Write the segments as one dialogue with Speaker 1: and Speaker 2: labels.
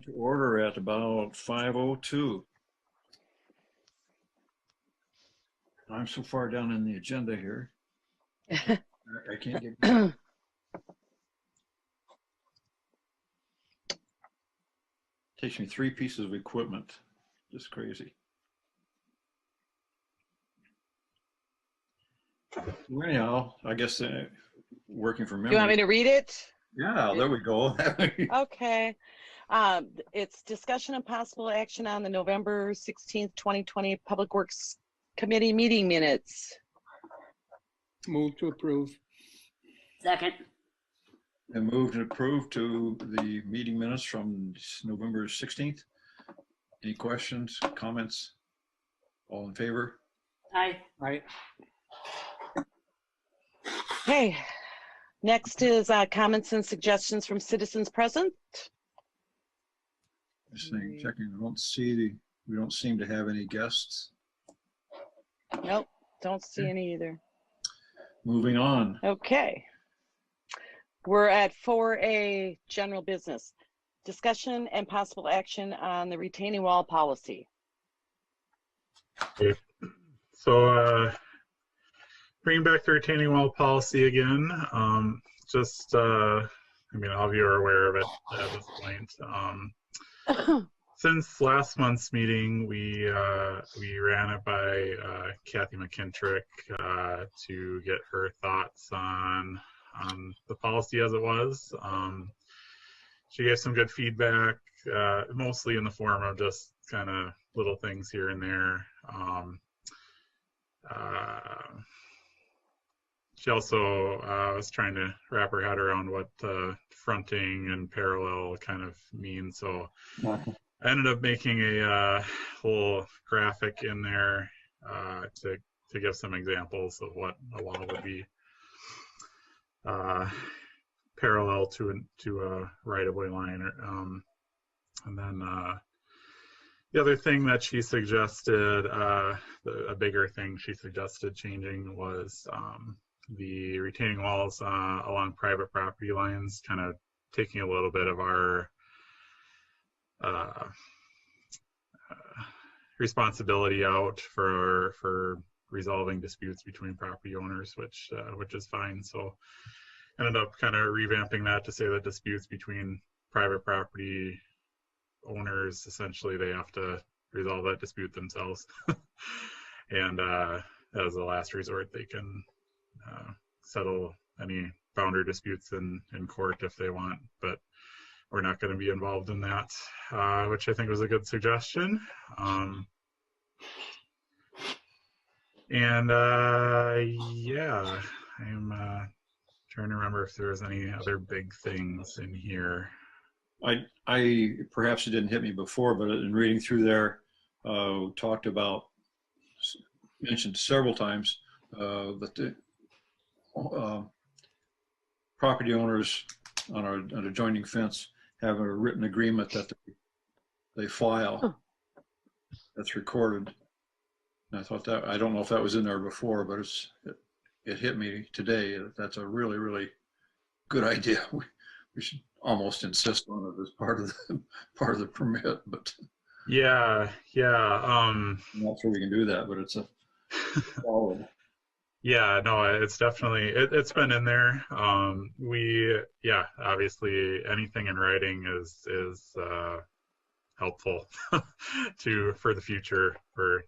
Speaker 1: To order at about 5:02. I'm so far down in the agenda here. I can't get going. Takes me 3 pieces of equipment. Just crazy. Well, anyhow, I guess working from memory.
Speaker 2: You want me to read it?
Speaker 1: Yeah, there we go.
Speaker 2: Okay. It's discussion and possible action on the November 16th, 2020 Public Works Committee meeting minutes.
Speaker 3: Move to approve.
Speaker 4: Second.
Speaker 1: And moved and approved to the meeting minutes from November 16th. Any questions, comments? All in favor?
Speaker 4: Aye.
Speaker 3: Aye.
Speaker 2: Okay. Next is comments and suggestions from citizens present.
Speaker 1: Just saying, checking. We don't seem to have any guests.
Speaker 2: Nope, don't see any either.
Speaker 1: Moving on.
Speaker 2: Okay. We're at 4A, general business. Discussion and possible action on the retaining wall policy.
Speaker 5: Okay. So bringing back the retaining wall policy again. I mean, all of you are aware of it at this point. Since last month's meeting, we ran it by Kathy McKintrick to get her thoughts on the policy as it was. She gave some good feedback, mostly in the form of just kind of little things here and there. She also was trying to wrap her head around what fronting and parallel kind of mean. So I ended up making a whole graphic in there to give some examples of what a wall would be parallel to a right-of-way line. And then the other thing that she suggested, a bigger thing she suggested changing was the retaining walls along private property lines, kind of taking a little bit of our responsibility out for resolving disputes between property owners, which is fine. So ended up kind of revamping that to say that disputes between private property owners, essentially they have to resolve that dispute themselves. And as a last resort, they can settle any boundary disputes in court if they want, but we're not going to be involved in that, which I think was a good suggestion. Yeah, I'm trying to remember if there was any other big things in here.
Speaker 1: I perhaps it didn't hit me before, but in reading through there, mentioned several times that the property owners on an adjoining fence have a written agreement that they file that's recorded. And I thought that, I don't know if that was in there before, but it hit me today that that's a really, really good idea. We should almost insist on it as part of the permit, but
Speaker 5: yeah.
Speaker 1: I'm not sure we can do that, but it's a solid.
Speaker 5: Yeah, no, it's definitely it's been in there. Obviously anything in writing is helpful for the future for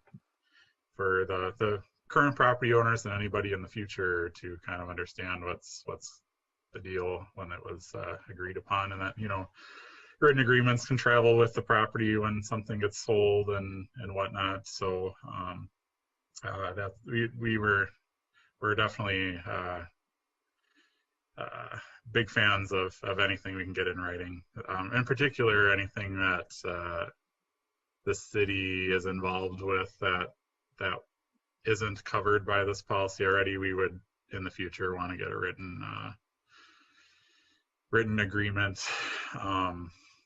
Speaker 5: the current property owners and anybody in the future to kind of understand what's the deal when it was agreed upon, and that written agreements can travel with the property when something gets sold and whatnot. So that we're definitely big fans of anything we can get in writing. In particular, anything that the city is involved with that isn't covered by this policy already. We would in the future want to get a written agreement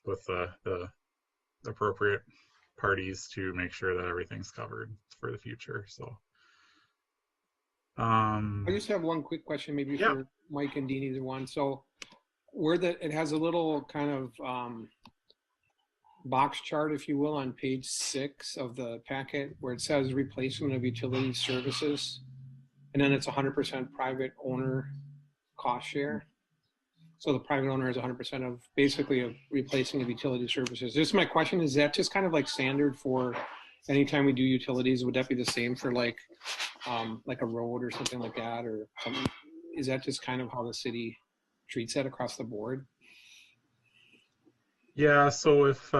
Speaker 5: with the appropriate parties to make sure that everything's covered for the future. So
Speaker 3: I just have one quick question, maybe for Mike and Dean, either one. So it has a little kind of box chart, if you will, on page 6 of the packet where it says replacement of utility services. And then it's 100% private owner cost share. So the private owner has 100% of basically of replacing of utility services. Just my question, is that just kind of like standard for anytime we do utilities? Would that be the same for like a road or something like that, or something? Is that just kind of how the city treats that across the board?
Speaker 5: Yeah, so if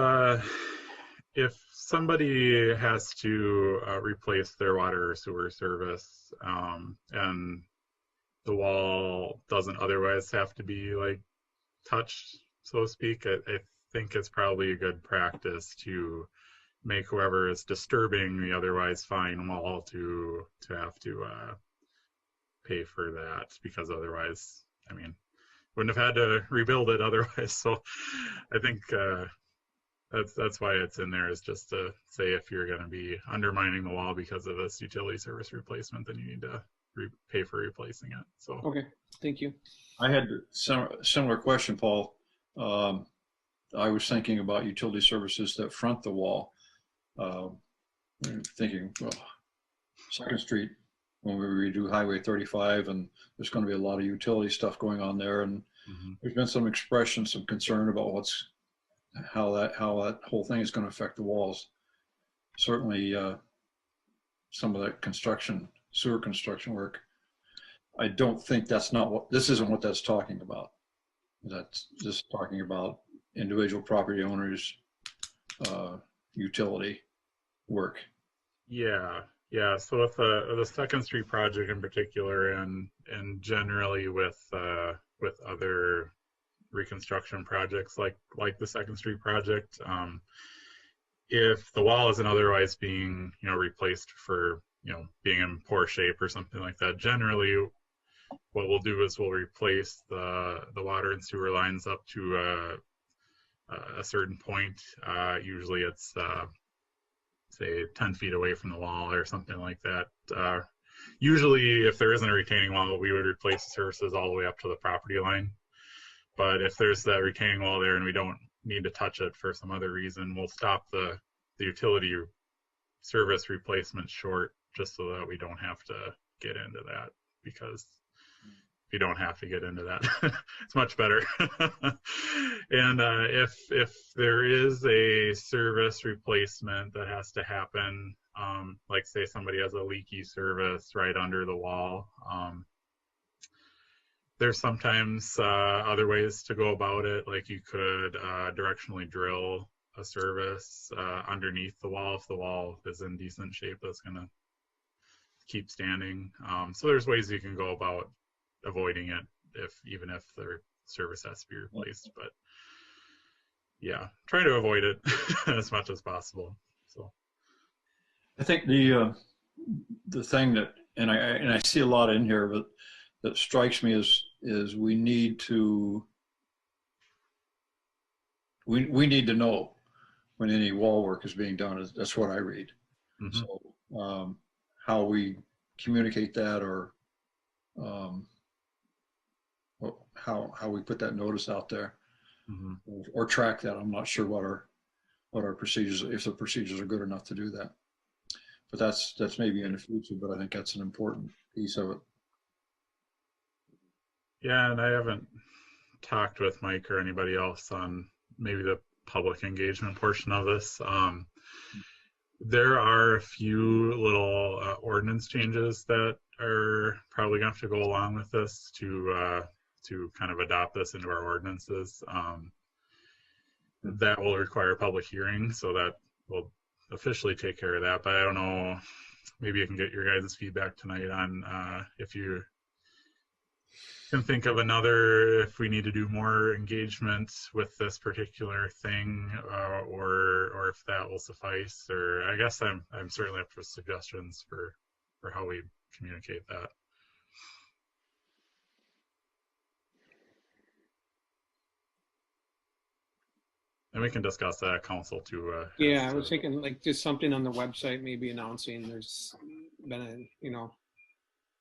Speaker 5: somebody has to replace their water or sewer service, and the wall doesn't otherwise have to be like touched, so to speak, I think it's probably a good practice to make whoever is disturbing the otherwise fine wall to have to pay for that, because otherwise, I mean, wouldn't have had to rebuild it otherwise. So I think that's why it's in there, is just to say if you're going to be undermining the wall because of this utility service replacement, then you need to pay for replacing it. So
Speaker 3: Okay, thank you.
Speaker 1: I had a similar question, Paul. I was thinking about utility services that front the wall. Thinking, well, 2nd Street, when we redo Highway 35, and there's going to be a lot of utility stuff going on there, and there's been some expression, some concern about how that whole thing is going to affect the walls. Certainly, some of that sewer construction work. I don't think this isn't what that's talking about. That's just talking about individual property owners, utility work.
Speaker 5: yeah. So with the 2nd Street project in particular, and generally with other reconstruction projects like the 2nd Street project, if the wall isn't otherwise being replaced for being in poor shape or something like that, generally what we'll do is we'll replace the water and sewer lines up to a certain point. Usually it's say 10 feet away from the wall or something like that. Usually if there isn't a retaining wall, we would replace the services all the way up to the property line. But if there's that retaining wall there and we don't need to touch it for some other reason, we'll stop the utility service replacement short, just so that we don't have to get into that, because if you don't have to get into that, it's much better. And if there is a service replacement that has to happen, like say somebody has a leaky service right under the wall, there's sometimes other ways to go about it. Like you could directionally drill a service underneath the wall if the wall is in decent shape that's going to keep standing. So there's ways you can go about avoiding it, even if the service has to be replaced. But yeah, try to avoid it as much as possible. So
Speaker 1: I think the thing that, and I see a lot in here, but that strikes me is we need to know when any wall work is being done. That's what I read. So how we communicate that, or how we put that notice out there, or track that. I'm not sure what our procedures, if the procedures are good enough to do that. But that's maybe in the future, but I think that's an important piece of it.
Speaker 5: Yeah, and I haven't talked with Mike or anybody else on maybe the public engagement portion of this. There are a few little ordinance changes that are probably going to have to go along with this to kind of adopt this into our ordinances. That will require a public hearing, so that will officially take care of that. But I don't know, maybe you can get your guys' feedback tonight on if you can think of if we need to do more engagement with this particular thing, or if that will suffice. Or I guess I'm certainly up for suggestions for how we communicate that. And we can discuss that at council too.
Speaker 3: Yeah, I was thinking like just something on the website, maybe announcing there's been a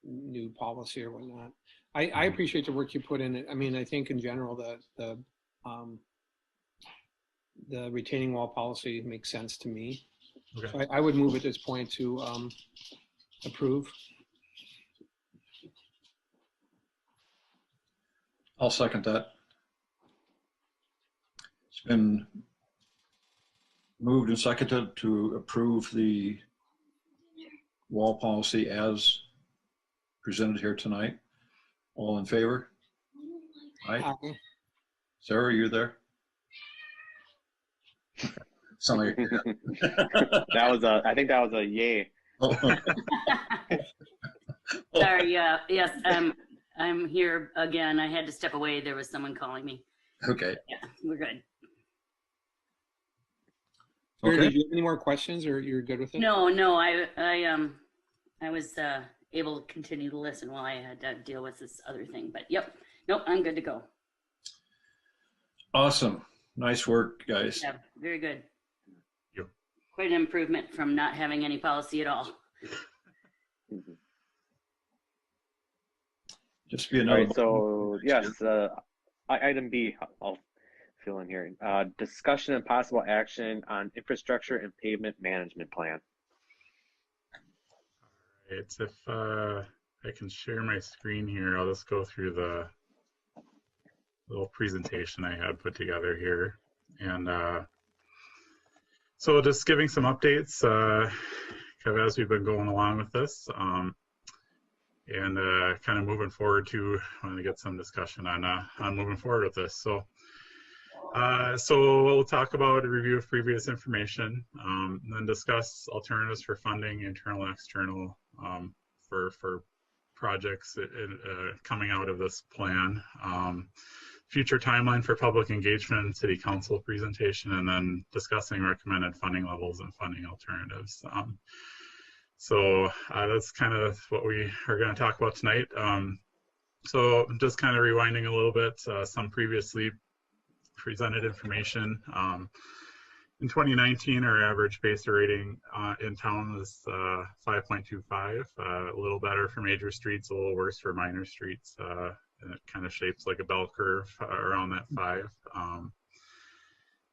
Speaker 3: new policy or whatnot. I appreciate the work you put in it. I mean, I think in general the the retaining wall policy makes sense to me.
Speaker 5: Okay.
Speaker 3: So I would move at this point to approve.
Speaker 1: I'll second that. It's been moved and seconded to approve the wall policy as presented here tonight. All in favor? Aye.
Speaker 3: Aye.
Speaker 1: Sarah, you there? Somebody.
Speaker 6: That was a, I think that was a yay.
Speaker 4: Sorry, yes, I'm here again. I had to step away. There was someone calling me.
Speaker 1: Okay.
Speaker 4: Yeah, we're good.
Speaker 3: Barry,
Speaker 1: Okay.
Speaker 3: did you have any more questions, or you're good with it?
Speaker 4: No, I was able to continue to listen while I had to deal with this other thing. But yep, nope, I'm good to go.
Speaker 1: Awesome. Nice work, guys.
Speaker 4: Yeah, very good.
Speaker 5: Yep.
Speaker 4: Quite an improvement from not having any policy at all.
Speaker 1: Just be
Speaker 6: All
Speaker 1: another.
Speaker 6: right, so yes, item B, I'll fill in here. Discussion and possible action on infrastructure and pavement management plan.
Speaker 5: It's if I can share my screen here, I'll just go through the little presentation I had put together here. And so just giving some updates kind of as we've been going along with this, and kind of moving forward to, I want to get some discussion on moving forward with this. So we'll talk about a review of previous information, and then discuss alternatives for funding, internal and external, for projects coming out of this plan. Future timeline for public engagement and city council presentation, and then discussing recommended funding levels and funding alternatives. So that's kind of what we are going to talk about tonight. So just kind of rewinding a little bit, some previously presented information. In 2019, our average base rating in town was 5.25, a little better for major streets, a little worse for minor streets. And it kind of shapes like a bell curve around that 5.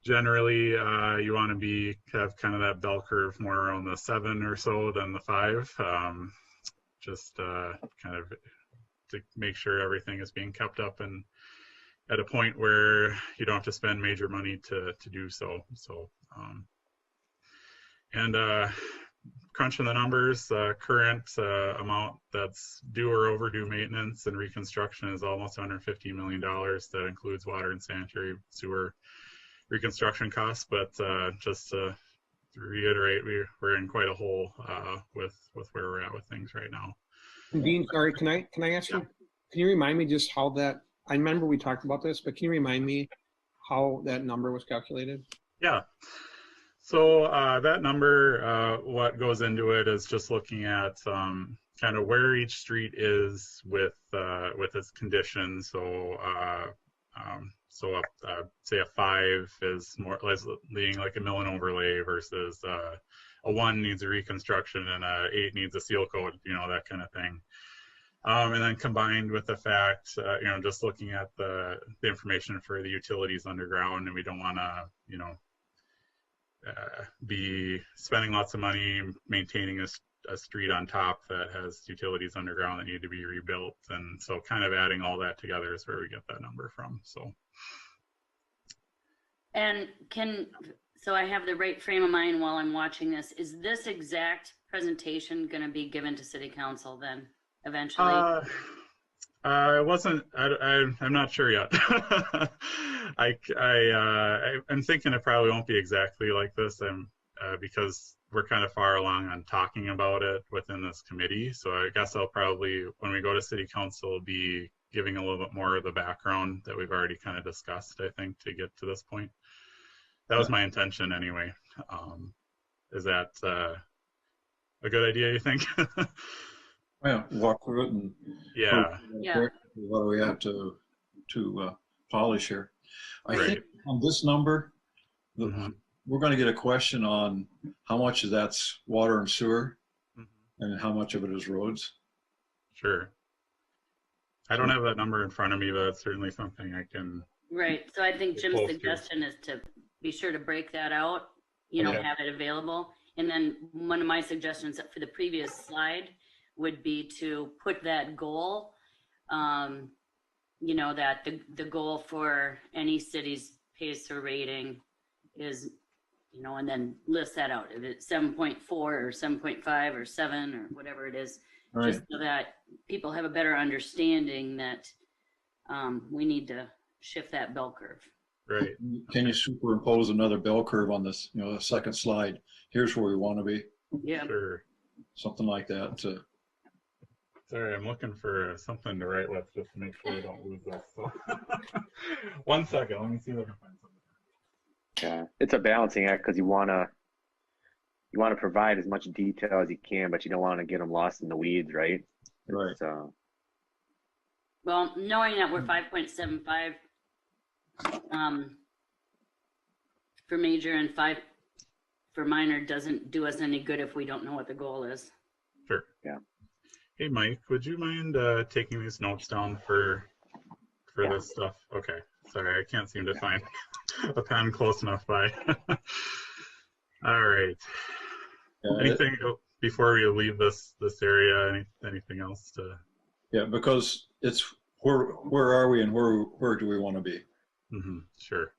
Speaker 5: Generally, you want to have kind of that bell curve more around the 7 or so than the 5, just kind of to make sure everything is being kept up and at a point where you don't have to spend major money to do so. So, crunching the numbers, current amount that's due or overdue maintenance and reconstruction is almost $150 million. That includes water and sanitary sewer reconstruction costs. But just to reiterate, we're in quite a hole with where we're at with things right now.
Speaker 3: Dean, sorry, can I ask you? Can you remind me just how that? I remember we talked about this, but can you remind me how that number was calculated?
Speaker 5: Yeah. So that number, what goes into it is just looking at kind of where each street is with its condition. So say a 5 is more being like a mill and overlay versus a 1 needs a reconstruction and a 8 needs a seal coat, that kind of thing. And then combined with the fact, just looking at the information for the utilities underground, and we don't want to, be spending lots of money maintaining a street on top that has utilities underground that need to be rebuilt. And so kind of adding all that together is where we get that number from. So.
Speaker 4: And so I have the right frame of mind while I'm watching this. Is this exact presentation going to be given to City Council then eventually?
Speaker 5: I'm not sure yet. I'm thinking it probably won't be exactly like this, because we're kind of far along on talking about it within this committee. So I guess I'll probably, when we go to City Council, be giving a little bit more of the background that we've already kind of discussed, I think, to get to this point. That was my intention anyway. Is that a good idea, you think?
Speaker 1: Yeah, walk through it and
Speaker 5: Yeah.
Speaker 1: what do we have to polish here? I
Speaker 5: Right.
Speaker 1: think on this number,
Speaker 5: Mhm.
Speaker 1: we're going to get a question on how much of that's water and sewer, and how much of it is roads.
Speaker 5: Sure. I don't have that number in front of me, but it's certainly something I can.
Speaker 4: Right. So I think Jim's
Speaker 5: Both,
Speaker 4: suggestion is to be sure to break that out, you know,
Speaker 1: Okay.
Speaker 4: have it available. And then one of my suggestions for the previous slide would be to put that goal, you know, that the goal for any city's PACER rating is, you know, and then list that out. If it's 7.4 or 7.5 or 7 or whatever it is,
Speaker 1: Right.
Speaker 4: just so that people have a better understanding that we need to shift that bell curve.
Speaker 5: Right.
Speaker 1: Can you superimpose another bell curve on this, you know, the second slide? Here's where we want to be,
Speaker 4: Yeah.
Speaker 5: Sure.
Speaker 1: something like that.
Speaker 5: Sorry, I'm looking for something to write with just to make sure I don't lose this. So. 1 second, let me see if I can find something.
Speaker 6: Yeah, it's a balancing act because you want to provide as much detail as you can, but you don't want to get them lost in the weeds, right?
Speaker 1: Right.
Speaker 6: So
Speaker 4: Well, knowing that we're 5.75 for major and 5 for minor doesn't do us any good if we don't know what the goal is.
Speaker 5: Sure.
Speaker 6: Yeah.
Speaker 5: Hey, Mike, would you mind taking these notes down for
Speaker 6: Yeah.
Speaker 5: this stuff? Okay. Sorry, I can't seem to find a pen close enough by. All right. Anything before we leave this area? Anything else to?
Speaker 1: Yeah, because it's where are we and where do we want to be?
Speaker 5: Mm-hmm. Sure.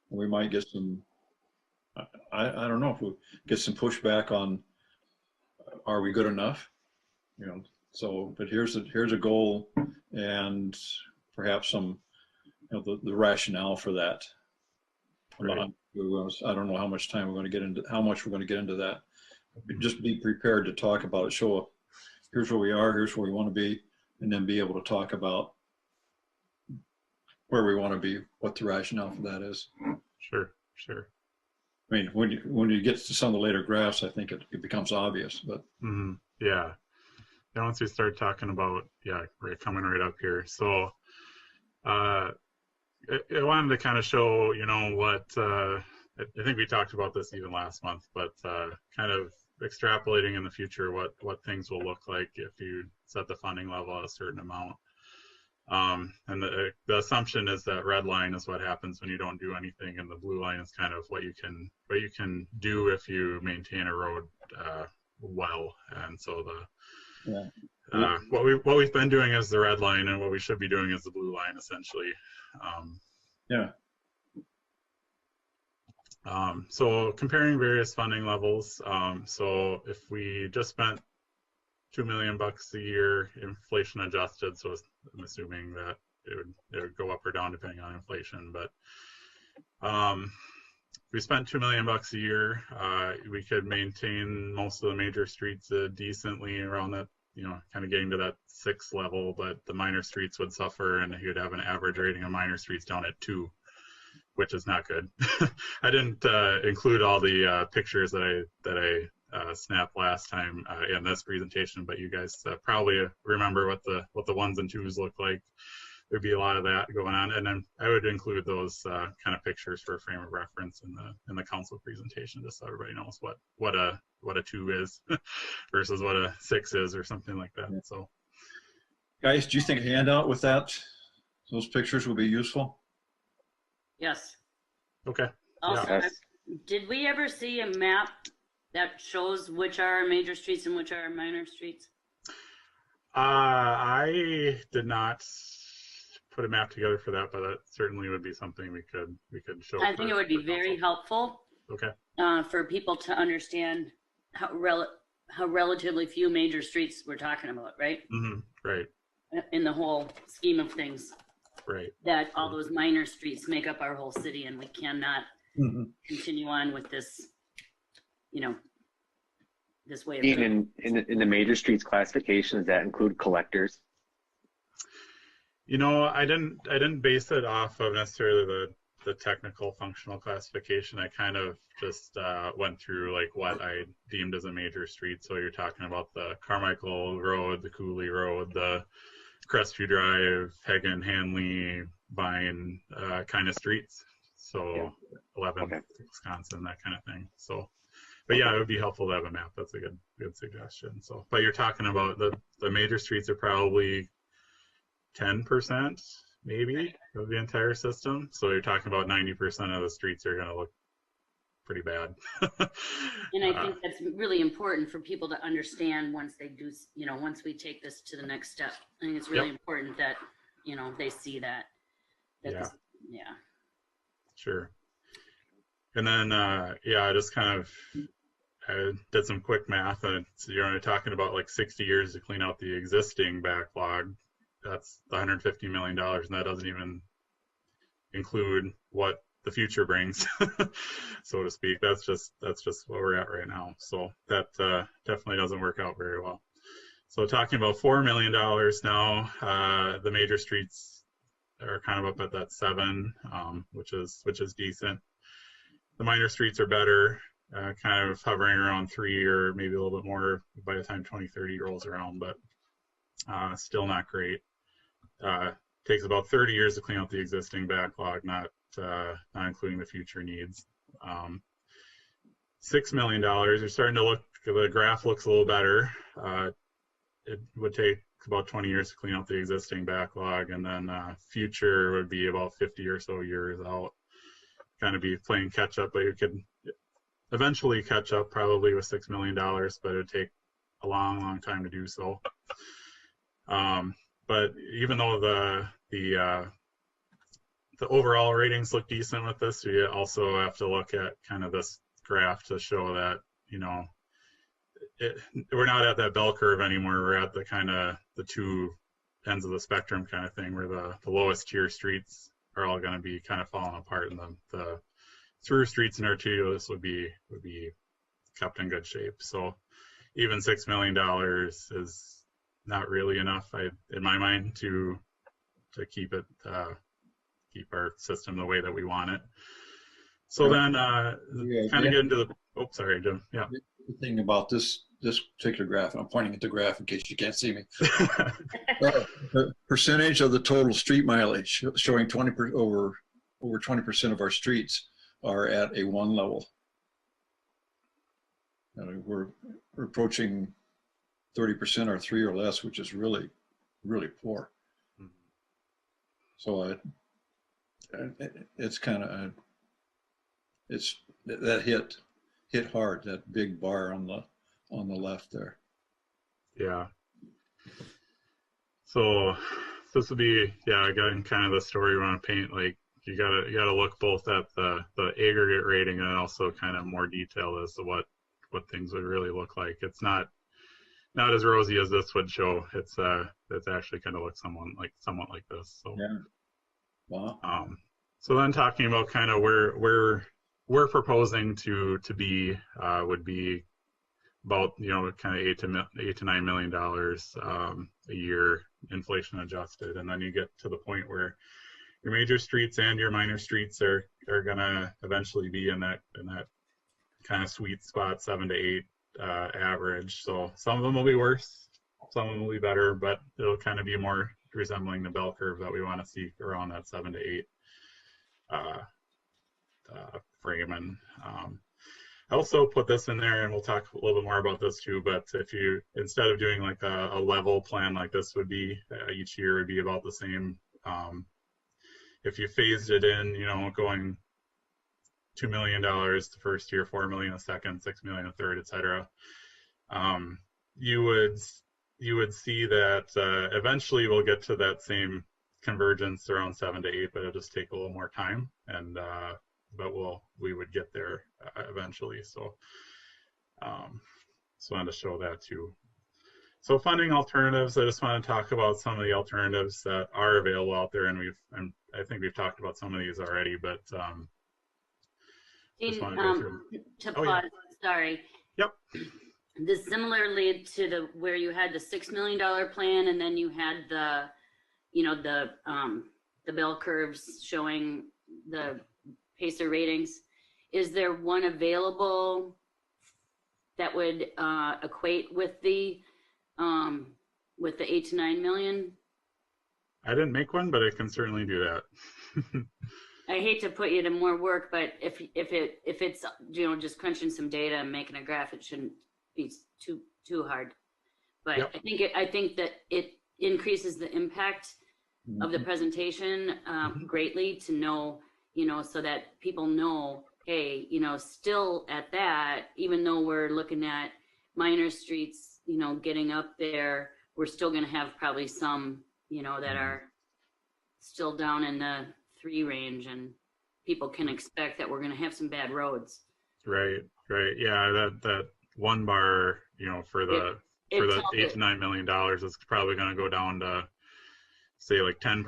Speaker 1: We might get some. I don't know if we get some pushback on. Are we good enough? You know. So, but here's a goal, and perhaps some, you know, the rationale for that.
Speaker 5: Right.
Speaker 1: I don't know how much time we're going to get into, how much we're going to get into that. Just be prepared to talk about it. Show up. Here's where we are. Here's where we want to be, and then be able to talk about where we want to be, what the rationale for that is.
Speaker 5: Sure. Sure.
Speaker 1: I mean, when you get to some of the later graphs, I think it becomes obvious. But
Speaker 5: Mm-hmm. Yeah. Now, once we start talking about, we're coming right up here. So, I wanted to kind of show, you know, what, I think we talked about this even last month, but kind of extrapolating in the future what things will look like if you set the funding level at a certain amount. And the assumption is that red line is what happens when you don't do anything, and the blue line is kind of what you can do if you maintain a road well. And so what we've been doing is the red line, and what we should be doing is the blue line, essentially. So comparing various funding levels. So if we just spent $2 million a year, inflation adjusted, so I'm assuming that it would go up or down depending on inflation, but we spent $2 million a year, we could maintain most of the major streets decently around that, you know, kind of getting to that 6 level, but the minor streets would suffer, and you'd have an average rating of minor streets down at 2, which is not good. I didn't include all the pictures that I snapped last time in this presentation, but you guys probably remember what the 1s and 2s look like. There'd be a lot of that going on, and then I would include those kind of pictures for a frame of reference in the council presentation, just so everybody knows what a 2 is versus what a 6 is, or something like that. So,
Speaker 1: guys, do you think a handout with those pictures would be useful?
Speaker 4: Yes.
Speaker 5: Okay.
Speaker 4: Also,
Speaker 6: Yes.
Speaker 4: did we ever see a map that shows which are our major streets and which are our minor streets?
Speaker 5: I did not put a map together for that, but that certainly would be something we could show.
Speaker 4: I think it would be very helpful.
Speaker 5: Okay.
Speaker 4: For people to understand how relatively few major streets we're talking about, right?
Speaker 5: Mm-hmm. Right.
Speaker 4: In the whole scheme of things.
Speaker 5: Right.
Speaker 4: That all those minor streets make up our whole city, and we cannot continue on with this, you know, this way of
Speaker 6: in the major streets classification, does that include collectors?
Speaker 5: You know, I didn't base it off of necessarily the technical functional classification. I kind of just went through like what I deemed as a major street. So you're talking about the Carmichael Road, the Cooley Road, the Crestview Drive, Hagen, Hanley, Vine kind of streets. So 11th, Wisconsin, that kind of thing. So, but yeah, it would be helpful to have a map. That's a good suggestion. So, but you're talking about the major streets are probably 10% maybe of the entire system. So you're talking about 90% of the streets are going to look pretty bad.
Speaker 4: And I think that's really important for people to understand once they do, once we take this to the next step. I think it's really important that, they see that.
Speaker 5: Yeah.
Speaker 4: Yeah.
Speaker 5: Sure. And then, I just kind of I did some quick math, and you're only talking about like 60 years to clean out the existing backlog. That's the $150 million, and that doesn't even include what the future brings, so to speak. That's just where we're at right now. So that definitely doesn't work out very well. So talking about $4 million now, the major streets are kind of up at that 7, which is decent. The minor streets are better, kind of hovering around 3 or maybe a little bit more by the time 2030 rolls around, but still not great. Takes about 30 years to clean out the existing backlog, not including the future needs. $6 million, you're starting to look, the graph looks a little better. It would take about 20 years to clean out the existing backlog, and then future would be about 50 or so years out. Kind of be playing catch up, but you could eventually catch up probably with $6 million, but it would take a long time to do so. But even though the overall ratings look decent with this, we also have to look at kind of this graph to show that, we're not at that bell curve anymore. We're at the kind of the two ends of the spectrum kind of thing, where the lowest tier streets are all going to be kind of falling apart, and the through streets and arterials would be kept in good shape. So even $6 million is not really enough, in my mind, to keep keep our system the way that we want it. So then, kind of get into the. Sorry, Jim. Yeah.
Speaker 1: The thing about this particular graph, and I'm pointing at the graph in case you can't see me. The percentage of the total street mileage showing over 20% of our streets are at a 1 level. And we're approaching 30% are 3 or less, which is really poor. Mm-hmm. So it's kind of that hit hard, that big bar on the left there.
Speaker 5: Yeah. So this would be, again, kind of the story we want to paint. Like, you gotta look both at the aggregate rating and also kind of more detail as to what things would really look like. It's not as rosy as this would show. It's actually kind of looks somewhat like this. So
Speaker 1: yeah. Wow.
Speaker 5: So then talking about kind of where we're proposing to be would be about kind of $8 to $9 million a year, inflation adjusted, and then you get to the point where your major streets and your minor streets are gonna eventually be in that kind of sweet spot, 7 to 8 average. So some of them will be worse, some of them will be better, but it'll kind of be more resembling the bell curve that we want to see around that 7 to 8 frame. And I also put this in there, and we'll talk a little bit more about this too, but if you, instead of doing like a level plan like this would be, each year would be about the same. If you phased it in, going $2 million the first year, $4 million a second, $6 million a third, etc., you would see that eventually we'll get to that same convergence around 7 to 8, but it'll just take a little more time, and but we would get there eventually. So just wanted to show that too. So funding alternatives, I just want to talk about some of the alternatives that are available out there, and I think we've talked about some of these already, but just want to go through.
Speaker 4: To pause, sorry.
Speaker 5: Yep.
Speaker 4: This similarly to where you had the $6 million plan, and then you had the bell curves showing the PACER ratings. Is there one available that would equate with the 8 to 9 million?
Speaker 5: I didn't make one, but I can certainly do that.
Speaker 4: I hate to put you to more work, but if it's just crunching some data and making a graph, it shouldn't be too hard. But yep. I think that it increases the impact of the presentation greatly to know, so that people know hey, you know, still at that, even though we're looking at minor streets, you know, getting up there, we're still going to have probably some, you know, that are still down in the 3 range, and people can expect that we're going to have some bad roads.
Speaker 5: Right, right. Yeah, that one bar, you know, for the
Speaker 4: It
Speaker 5: $8
Speaker 4: tells
Speaker 5: to
Speaker 4: it
Speaker 5: $9 million is probably going to go down to say like 10%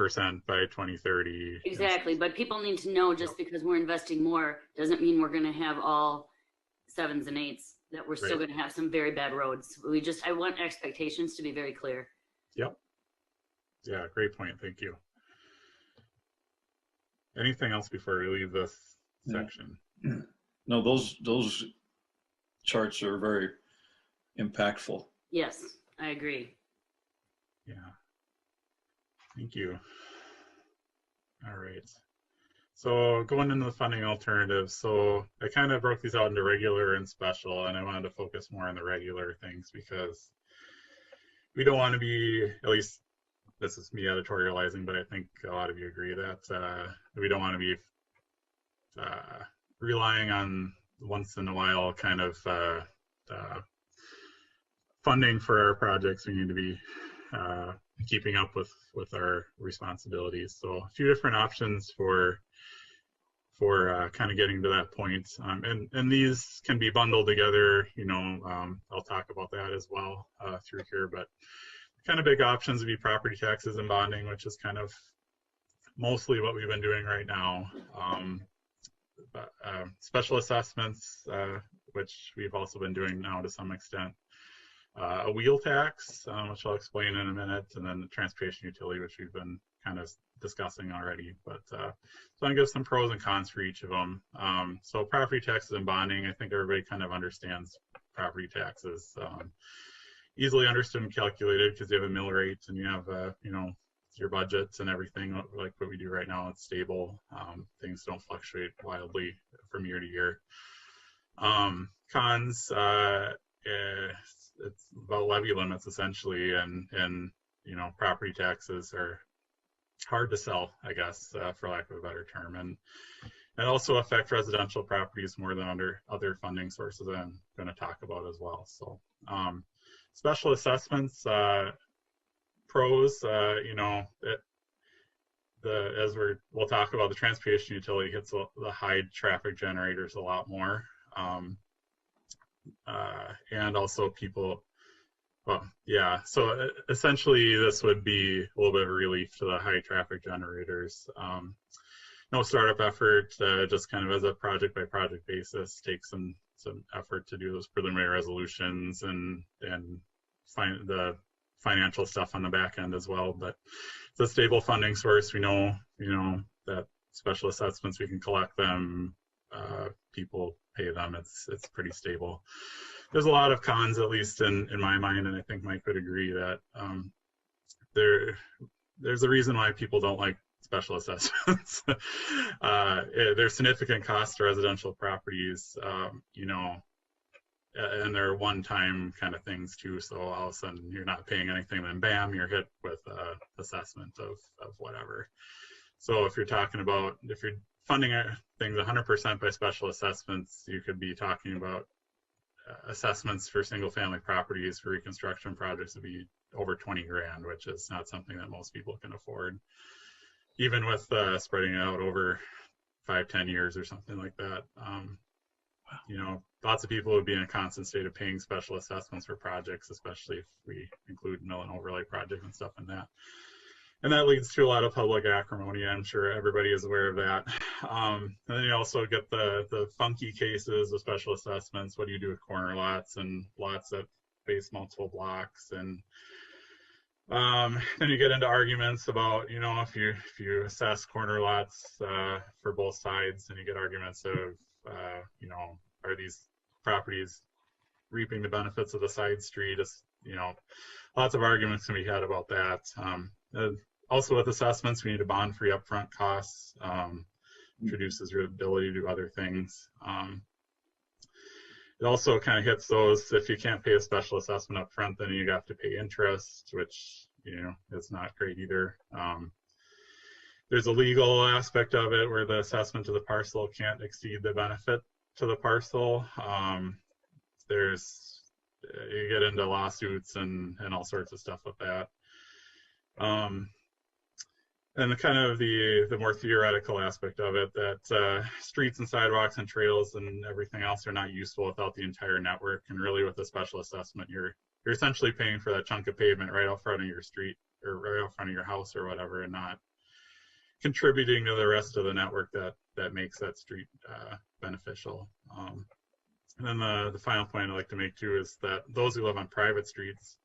Speaker 5: by 2030.
Speaker 4: exactly, but people need to know just because we're investing more doesn't mean we're going to have all 7s and 8s. That we're still
Speaker 5: Right.
Speaker 4: going to have some very bad roads. I want expectations to be very clear.
Speaker 5: Yep. Yeah, great point. Thank you. Anything else before we leave this section?
Speaker 1: No, those charts are very impactful.
Speaker 4: Yes, I agree.
Speaker 5: Yeah. Thank you. All right. So going into the funding alternatives, so I kind of broke these out into regular and special, and I wanted to focus more on the regular things because we don't want to be, at least this is me editorializing, but I think a lot of you agree that we don't want to be relying on once in a while kind of funding for our projects. We need to be keeping up with our responsibilities. So a few different options for kind of getting to that point. And these can be bundled together, you know, I'll talk about that as well through here, but kind of big options would be property taxes and bonding, which is kind of mostly what we've been doing right now. Special assessments, which we've also been doing now to some extent. A wheel tax, which I'll explain in a minute, and then the transportation utility, which we've been kind of discussing already. But so I'll give some pros and cons for each of them. So property taxes and bonding, I think everybody kind of understands property taxes. Easily understood and calculated because you have a mill rate and you have, you know, your budgets and everything like what we do right now. It's stable. Things don't fluctuate wildly from year to year. Cons, it's about levy limits essentially, and you know, property taxes are hard to sell, I guess, for lack of a better term, and also affect residential properties more than other funding sources that I'm going to talk about as well. So special assessments, pros, you know, as we'll talk about, the transportation utility hits the high traffic generators a lot more. And also people, well, yeah, so essentially this would be a little bit of relief to the high traffic generators. No startup effort, just kind of as a project by project basis, takes some effort to do those preliminary resolutions and find the financial stuff on the back end as well. But it's a stable funding source. We know, you know, that special assessments, we can collect them, people pay them. It's pretty stable. There's a lot of cons, at least in my mind, and I think Mike would agree that there's a reason why people don't like special assessments. There's significant costs to residential properties, you know, and they're one-time kind of things too. So all of a sudden you're not paying anything, then bam, you're hit with assessment of whatever. So if you're talking about, if you're funding things 100% by special assessments, you could be talking about assessments for single-family properties for reconstruction projects would be over 20 grand, which is not something that most people can afford, even with spreading it out over 5-10 years or something like that. You know, lots of people would be in a constant state of paying special assessments for projects, especially if we include mill and overlay projects and stuff in that. And that leads to a lot of public acrimony. I'm sure everybody is aware of that. And then you also get the funky cases of special assessments. What do you do with corner lots and lots that face multiple blocks? And then you get into arguments about, you know, if you assess corner lots for both sides, and you get arguments of, you know, are these properties reaping the benefits of the side street? You know, lots of arguments can be had about that. Also with assessments, we need a bond-free upfront costs. Introduces your ability to do other things. It also kind of hits those, if you can't pay a special assessment up front, then you have to pay interest, which, you know, is not great either. there's a legal aspect of it where the assessment to the parcel can't exceed the benefit to the parcel. There's you get into lawsuits and all sorts of stuff with that. And the kind of the more theoretical aspect of it, that streets and sidewalks and trails and everything else are not useful without the entire network. And really, with a special assessment, you're essentially paying for that chunk of pavement right out front of your street or right out front of your house or whatever, and not contributing to the rest of the network that makes that street beneficial. And then the final point I'd like to make too is that those who live on private streets,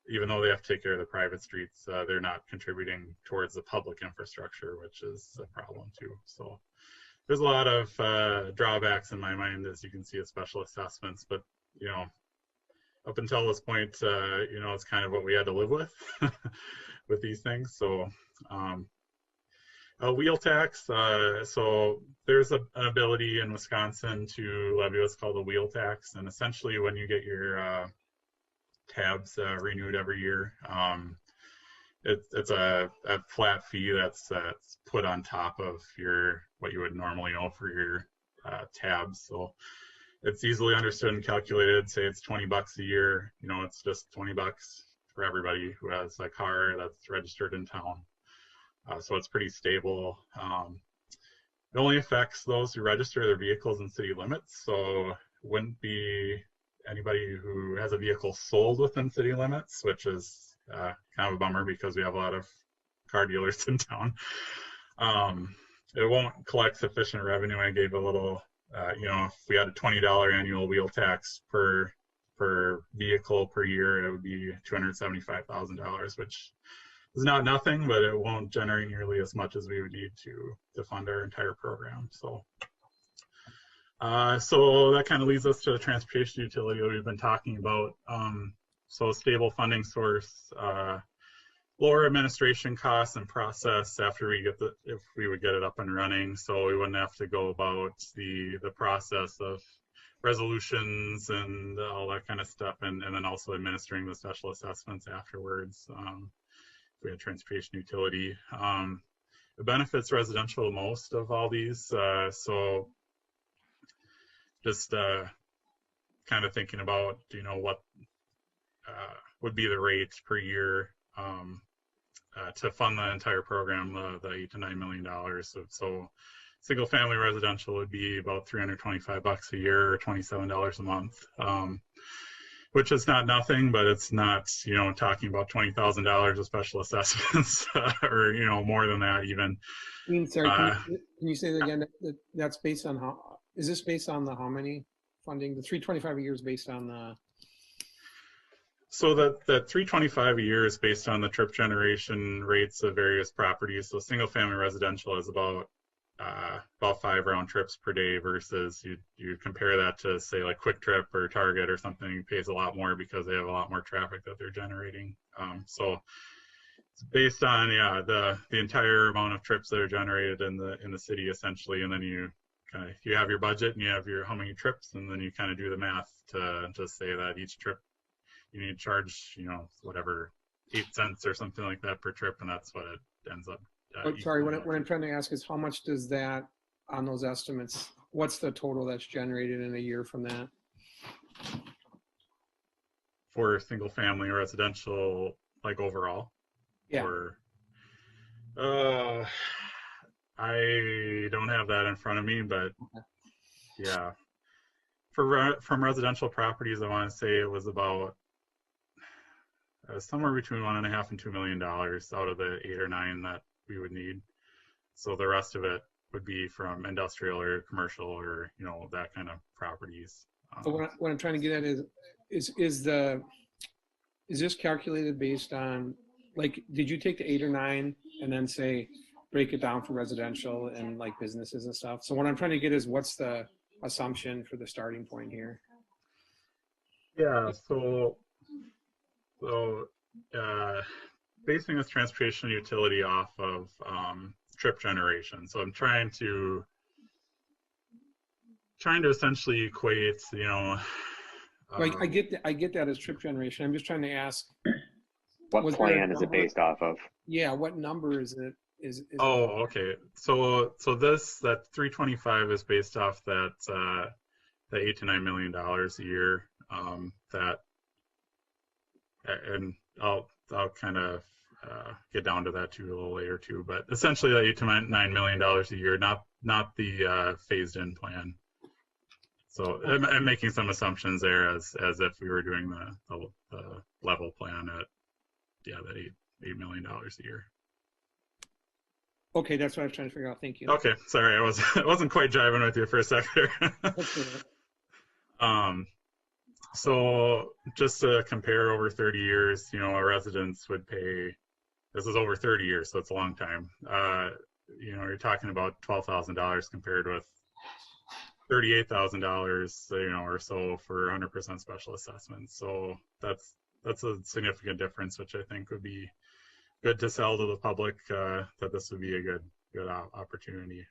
Speaker 5: even though they have to take care of the private streets, they're not contributing towards the public infrastructure, which is a problem too. So there's a lot of drawbacks in my mind, as you can see, of special assessments. But you know, up until this point, you know, it's kind of what we had to live with with these things. So a wheel tax. So there's an ability in Wisconsin to levy what's called a wheel tax, and essentially when you get your tabs renewed every year, it's a flat fee that's put on top of what you would normally owe for your tabs. So it's easily understood and calculated. Say it's $20 a year. You know, it's just $20 for everybody who has a car that's registered in town. So it's pretty stable. It only affects those who register their vehicles in city limits. So it wouldn't be anybody who has a vehicle sold within city limits, which is kind of a bummer because we have a lot of car dealers in town. It won't collect sufficient revenue. I gave a little, you know, if we had a $20 annual wheel tax per vehicle per year, it would be $275,000, which is not nothing, but it won't generate nearly as much as we would need to fund our entire program. So so that kind of leads us to the transportation utility that we've been talking about. So a stable funding source, lower administration costs and process after if we would get it up and running. So we wouldn't have to go about the process of resolutions and all that kind of stuff, and then also administering the special assessments afterwards. If we had transportation utility, it benefits residential the most of all these. So just kind of thinking about, you know, what would be the rate per year to fund the entire program, the $8 to $9 million. So single family residential would be about $325 a year or $27 a month, which is not nothing, but it's not, you know, talking about $20,000 of special assessments or, you know, more than that even.
Speaker 3: Sorry, can you say that again? That's based on how, is this based on the how many funding? The 325 a year is based on the.
Speaker 5: So that 325 a year is based on the trip generation rates of various properties. So single family residential is about 5 round trips per day versus you compare that to say like Quick Trip or Target or something, pays a lot more because they have a lot more traffic that they're generating. So it's based on the entire amount of trips that are generated in the city essentially, and then you have your budget and you have your how many trips, and then you kind of do the math to say that each trip you need to charge, you know, whatever 8 cents or something like that per trip, and that's what it ends up.
Speaker 3: Sorry, what I'm trying to ask is how much does that, on those estimates, what's the total that's generated in a year from that?
Speaker 5: For single family residential, like overall?
Speaker 3: Yeah.
Speaker 5: Or, I don't have that in front of me, but yeah. From residential properties, I want to say it was about somewhere between $1.5 and $2 million out of the 8 or 9 that we would need. So the rest of it would be from industrial or commercial or, you know, that kind of properties.
Speaker 3: But what I'm trying to get at is this calculated based on, like, did you take the 8 or 9 and then say break it down for residential and like businesses and stuff? So what I'm trying to get is what's the assumption for the starting point here?
Speaker 5: Yeah, so basing this transportation utility off of trip generation. So I'm trying to essentially equate, you know.
Speaker 3: Like I get that as trip generation. I'm just trying to ask.
Speaker 6: What plan is it based off of?
Speaker 3: Yeah, what number is
Speaker 5: Oh, okay. So that 325 is based off that the $8 to $9 million a year. That, and I'll kind of get down to that too a little later too. But essentially, that $8 to $9 million a year, not the phased-in plan. So I'm making some assumptions there as if we were doing the level plan at that $8 million a year.
Speaker 3: Okay, that's what I was trying to figure out. Thank you.
Speaker 5: Okay, sorry, I wasn't quite jiving with you for a second. So just to compare over 30 years, our residents would pay. This is over 30 years, so it's a long time. You're talking about $12,000 compared with $38,000, or so for 100% special assessments. So that's a significant difference, which I think would be good to sell to the public, that this would be a good opportunity.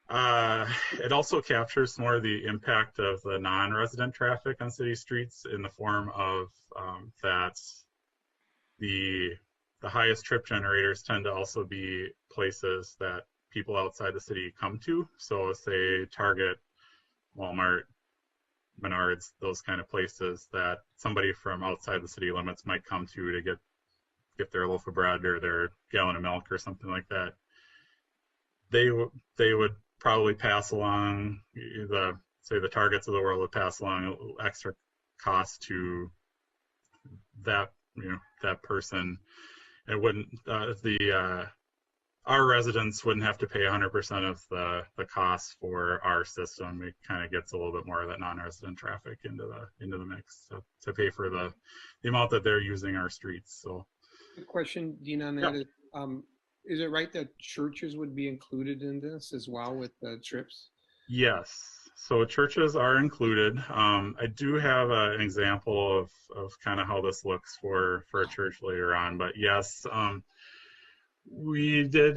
Speaker 5: It also captures more of the impact of the non-resident traffic on city streets in the form of that the highest trip generators tend to also be places that people outside the city come to. So say Target, Walmart, Menards, those kind of places that somebody from outside the city limits might come to get their loaf of bread or their gallon of milk or something like that. They would probably pass along the Targets of the world would pass along extra cost to that that person. It wouldn't our residents wouldn't have to pay 100% of the cost for our system. It kind of gets a little bit more of that non-resident traffic into the mix to pay for the amount that they're using our streets. So,
Speaker 3: good question, Dean, on that. Is it right that churches would be included in this as well with the trips?
Speaker 5: Yes. So churches are included. I do have an example of kind of how this looks for a church later on, but yes, we did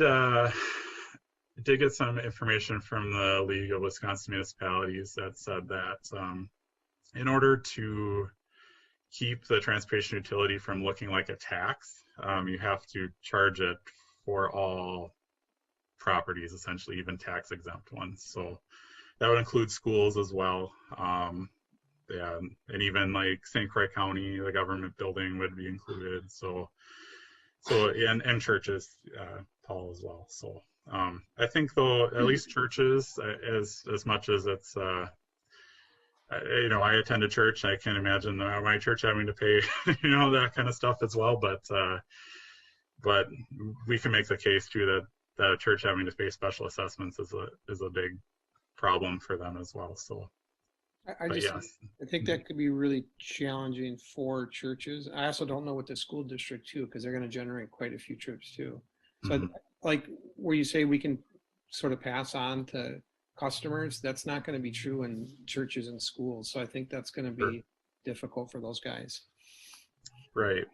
Speaker 5: get some information from the League of Wisconsin Municipalities that said that in order to keep the transportation utility from looking like a tax, you have to charge it for all properties, essentially, even tax exempt ones. So that would include schools as well. And even like St. Croix County, the government building would be included. So and churches, Paul, as well. So I think though, at least churches, as much as it's, I attend a church, I can't imagine my church having to pay, that kind of stuff as well. But we can make the case too that a church having to pay special assessments is a big problem for them as well. So
Speaker 3: I think that could be really challenging for churches. I also don't know what the school district too, because they're going to generate quite a few trips too. So like where you say we can sort of pass on to customers, that's not going to be true in churches and schools. So I think that's going to be difficult for those guys. Right.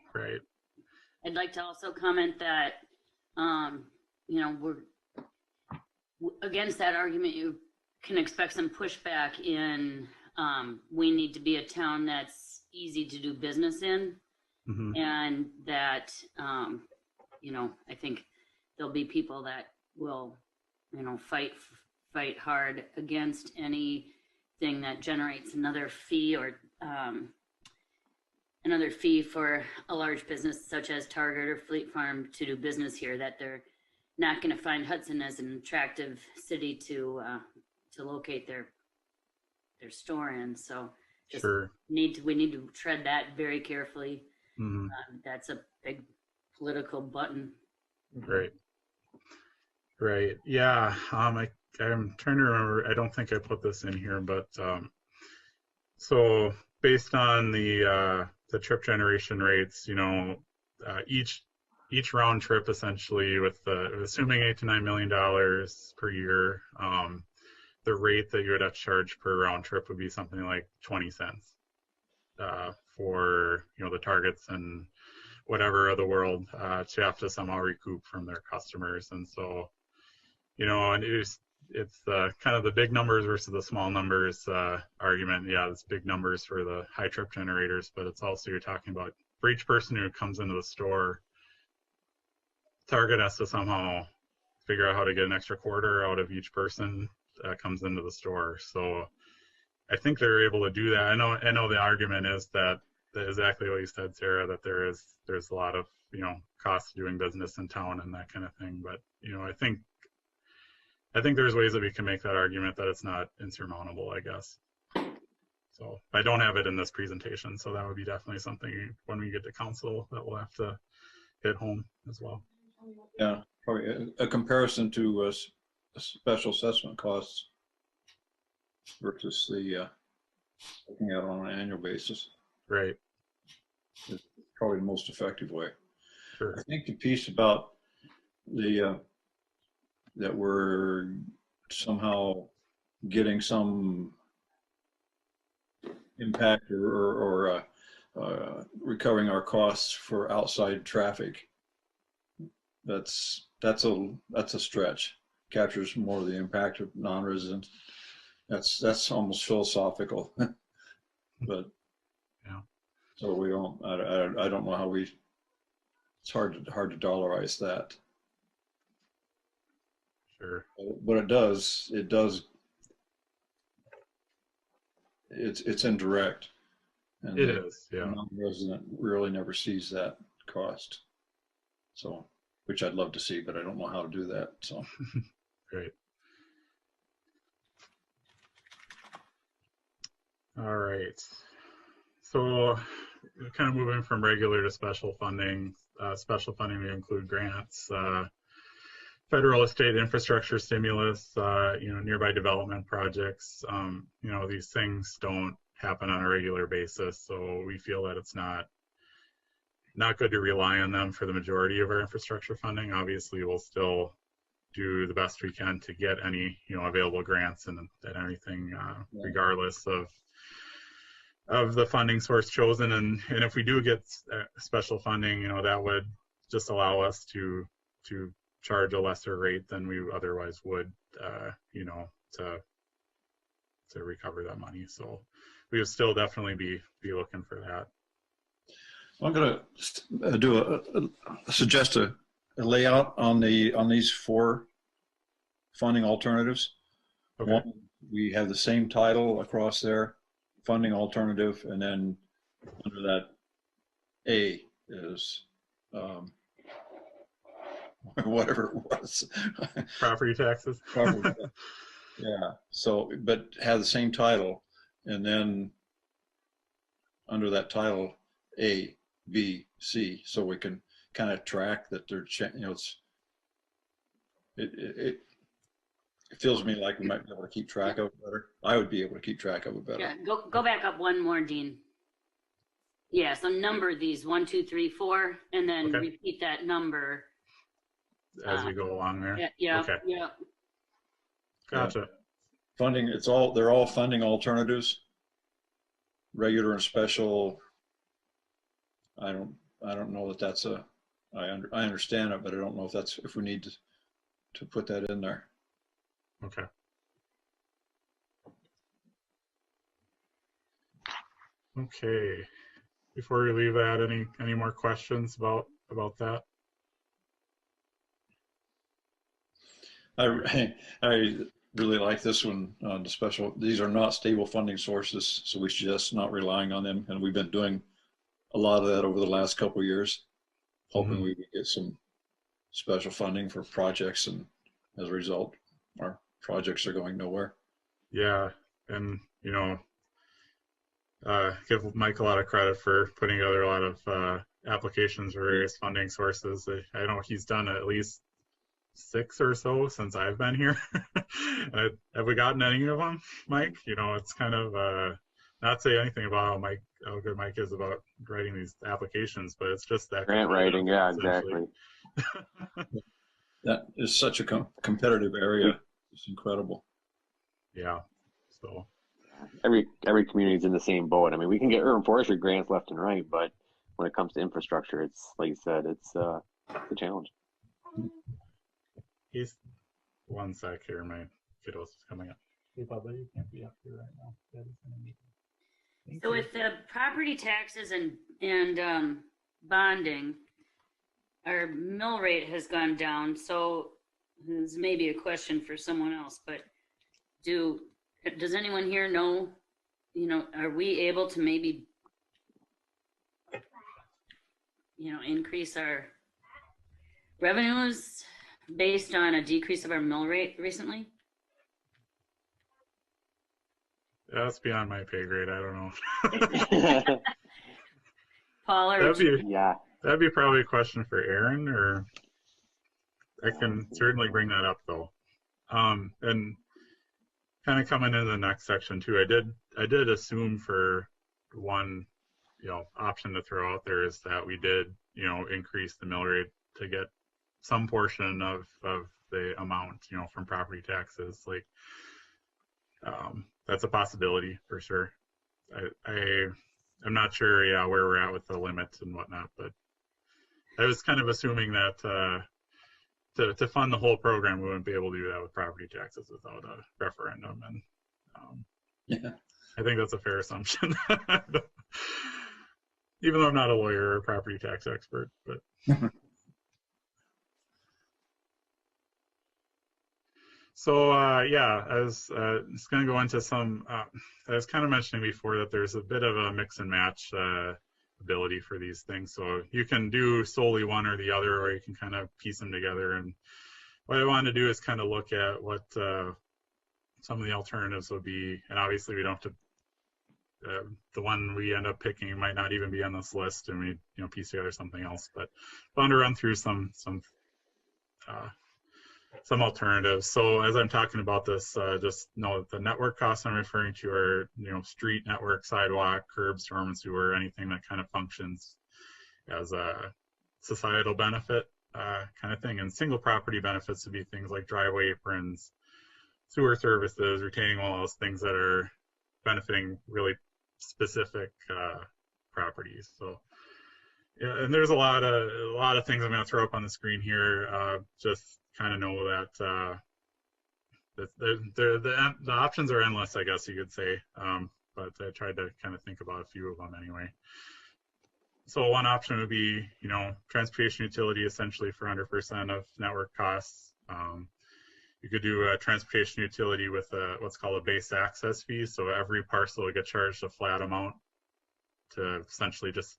Speaker 4: I'd like to also comment that, we're against that argument. You can expect some pushback in, we need to be a town that's easy to do business in. And that, I think there'll be people that will, fight hard against anything that generates another fee or, another fee for a large business such as Target or Fleet Farm to do business here, that they're not going to find Hudson as an attractive city to locate their store in. So just we need to tread that very carefully. That's a big political button.
Speaker 5: Right. Yeah. I'm trying to remember. I don't think I put this in here, but so based on the trip generation rates, each round trip essentially with assuming $8 to $9 million per year, the rate that you would have to charge per round trip would be something like 20 cents for the Targets and whatever of the world to have to somehow recoup from their customers. And so and it's kind of the big numbers versus the small numbers argument. Yeah, it's big numbers for the high trip generators, but it's also, you're talking about for each person who comes into the store Target has to somehow figure out how to get an extra quarter out of each person that comes into the store. So I think they're able to do that. I know the argument is that exactly what you said, Sarah, that there's a lot of, cost of doing business in town and that kind of thing. But, I think there's ways that we can make that argument that it's not insurmountable, I guess. So I don't have it in this presentation, so that would be definitely something when we get to council that we'll have to hit home as well.
Speaker 1: Yeah, probably a comparison to special assessment costs versus the looking at it on an annual basis.
Speaker 5: Right.
Speaker 1: It's probably the most effective way.
Speaker 5: Sure.
Speaker 1: I think the piece about the that we're somehow getting some impact or recovering our costs for outside traffic. That's a stretch. Captures more of the impact of non-residents. That's almost philosophical, but
Speaker 5: yeah.
Speaker 1: So we don't. I don't know how we. It's hard to dollarize that.
Speaker 5: Sure.
Speaker 1: But it does. It's indirect. And
Speaker 5: it is. Yeah.
Speaker 1: The non-resident really never sees that cost. So, which I'd love to see, but I don't know how to do that. So.
Speaker 5: Great. All right. So kind of moving from regular to special funding. Special funding may include grants, federal estate infrastructure stimulus, nearby development projects. These things don't happen on a regular basis, so we feel that it's not good to rely on them for the majority of our infrastructure funding. Obviously, we'll still do the best we can to get any available grants and anything, regardless of the funding source chosen. And if we do get special funding, that would just allow us to charge a lesser rate than we otherwise would, to recover that money. So we would still definitely be looking for that.
Speaker 1: I'm going to suggest a layout on these 4 funding alternatives.
Speaker 5: Okay.
Speaker 1: One, we have the same title across there, funding alternative, and then under that A is whatever it was.
Speaker 5: Property taxes.
Speaker 1: Property tax. Yeah. So, but have the same title, and then under that title A, B, C, so we can kind of track that they're, it feels to me like we might be able to keep track of it better. I would be able to keep track of it better.
Speaker 4: Yeah, go back up one more, Dean. Yeah, so number these 1, 2, 3, 4, and then
Speaker 5: Okay.
Speaker 4: repeat that number
Speaker 5: As we go along there.
Speaker 4: Yeah.
Speaker 5: Okay.
Speaker 4: Yeah.
Speaker 5: Gotcha.
Speaker 1: Funding, they're all funding alternatives, regular and special. I don't know that that's I understand it, but I don't know if we need to put that in there.
Speaker 5: Okay. Okay. Before we leave that, any more questions about that?
Speaker 1: I really like this one on the special. These are not stable funding sources, so we suggest not relying on them. And we've been doing a lot of that over the last couple of years, hoping we could get some special funding for projects, and as a result, our projects are going nowhere.
Speaker 5: Yeah, and give Mike a lot of credit for putting together a lot of applications for various funding sources. I know he's done at least 6 or so since I've been here. Have we gotten any of them, Mike? It's kind of not say anything about how good Mike is about writing these applications, but it's just that
Speaker 6: Grant writing, yeah, exactly.
Speaker 1: That is such a competitive area. It's incredible.
Speaker 5: Yeah. So
Speaker 6: Every community is in the same boat. I mean, we can get urban forestry grants left and right, but when it comes to infrastructure, it's like you said, it's a challenge.
Speaker 5: he's one sec here. My kiddos is coming up. Hey, Bubba, you can't be up here right now. Daddy's in a meeting.
Speaker 4: So with the property taxes and bonding, our mill rate has gone down, so this may be a question for someone else, but does anyone here know, are we able to maybe, increase our revenues based on a decrease of our mill rate recently?
Speaker 5: That's beyond my pay grade. I don't know.
Speaker 4: Paul, or
Speaker 6: Yeah.
Speaker 5: That'd be probably a question for Aaron, or I can certainly bring that up though. And kind of coming into the next section too, I did assume for one, option to throw out there is that we did, increase the mill rate to get some portion of the amount, from property taxes. Like, that's a possibility for sure. I'm not sure, where we're at with the limits and whatnot, but I was kind of assuming that to fund the whole program, we wouldn't be able to do that with property taxes without a referendum, and
Speaker 1: Yeah.
Speaker 5: I think that's a fair assumption. Even though I'm not a lawyer or a property tax expert, but. So I was just going to go into some. I was kind of mentioning before that there's a bit of a mix and match ability for these things. So you can do solely one or the other, or you can kind of piece them together. And what I wanted to do is kind of look at what some of the alternatives would be. And obviously, we don't have to. The one we end up picking might not even be on this list, and we piece together something else. But I want to run through some alternatives. So as I'm talking about this, just know that the network costs I'm referring to are, street network, sidewalk, curb, storm and sewer, anything that kind of functions as a societal benefit kind of thing. And single property benefits would be things like driveway aprons, sewer services, retaining walls, things that are benefiting really specific properties. So yeah, and there's a lot of things I'm going to throw up on the screen here. Just kind of know that the options are endless, I guess you could say. But I tried to kind of think about a few of them anyway. So one option would be, transportation utility essentially for 100% of network costs. You could do a transportation utility with what's called a base access fee. So every parcel would get charged a flat amount to essentially just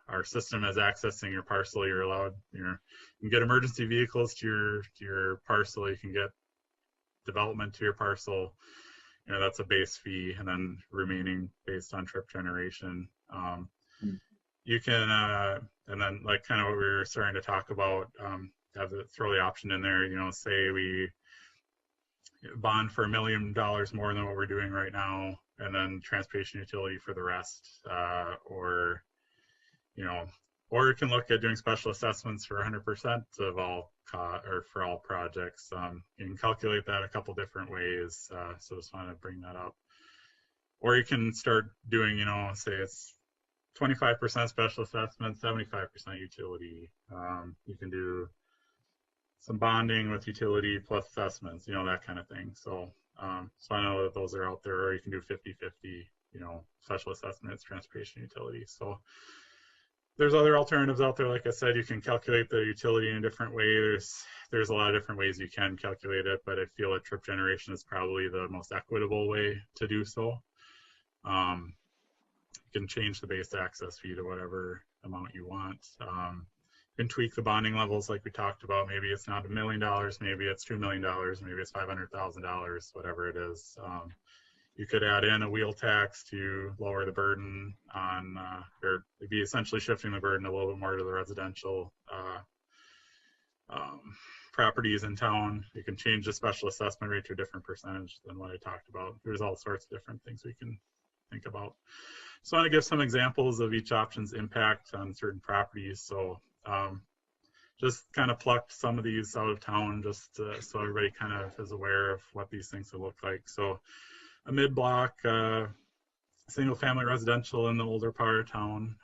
Speaker 5: our system is accessing your parcel. You're allowed, you can get emergency vehicles to your parcel. You can get development to your parcel. That's a base fee, and then remaining based on trip generation. You can, and then like kind of what we were starting to talk about, throw the option in there. Say we bond for $1 million more than what we're doing right now, and then transportation utility for the rest, or you can look at doing special assessments for 100% of all or for all projects. You can calculate that a couple different ways. So just want to bring that up. Or you can start doing, say it's 25% special assessment, 75% utility. You can do some bonding with utility plus assessments, that kind of thing. So, so I know that those are out there. Or you can do 50-50, special assessments, transportation utility. So there's other alternatives out there. Like I said, you can calculate the utility in a different way. There's a lot of different ways you can calculate it, but I feel that trip generation is probably the most equitable way to do so. You can change the base access fee to whatever amount you want. You can tweak the bonding levels like we talked about. Maybe it's not $1 million, maybe it's $2 million, maybe it's $500,000, whatever it is. You could add in a wheel tax to lower the burden on, or it'd be essentially shifting the burden a little bit more to the residential properties in town. You can change the special assessment rate to a different percentage than what I talked about. There's all sorts of different things we can think about. So I want to give some examples of each option's impact on certain properties. So just kind of plucked some of these out of town just so everybody kind of is aware of what these things would look like. So a mid-block single-family residential in the older part of town.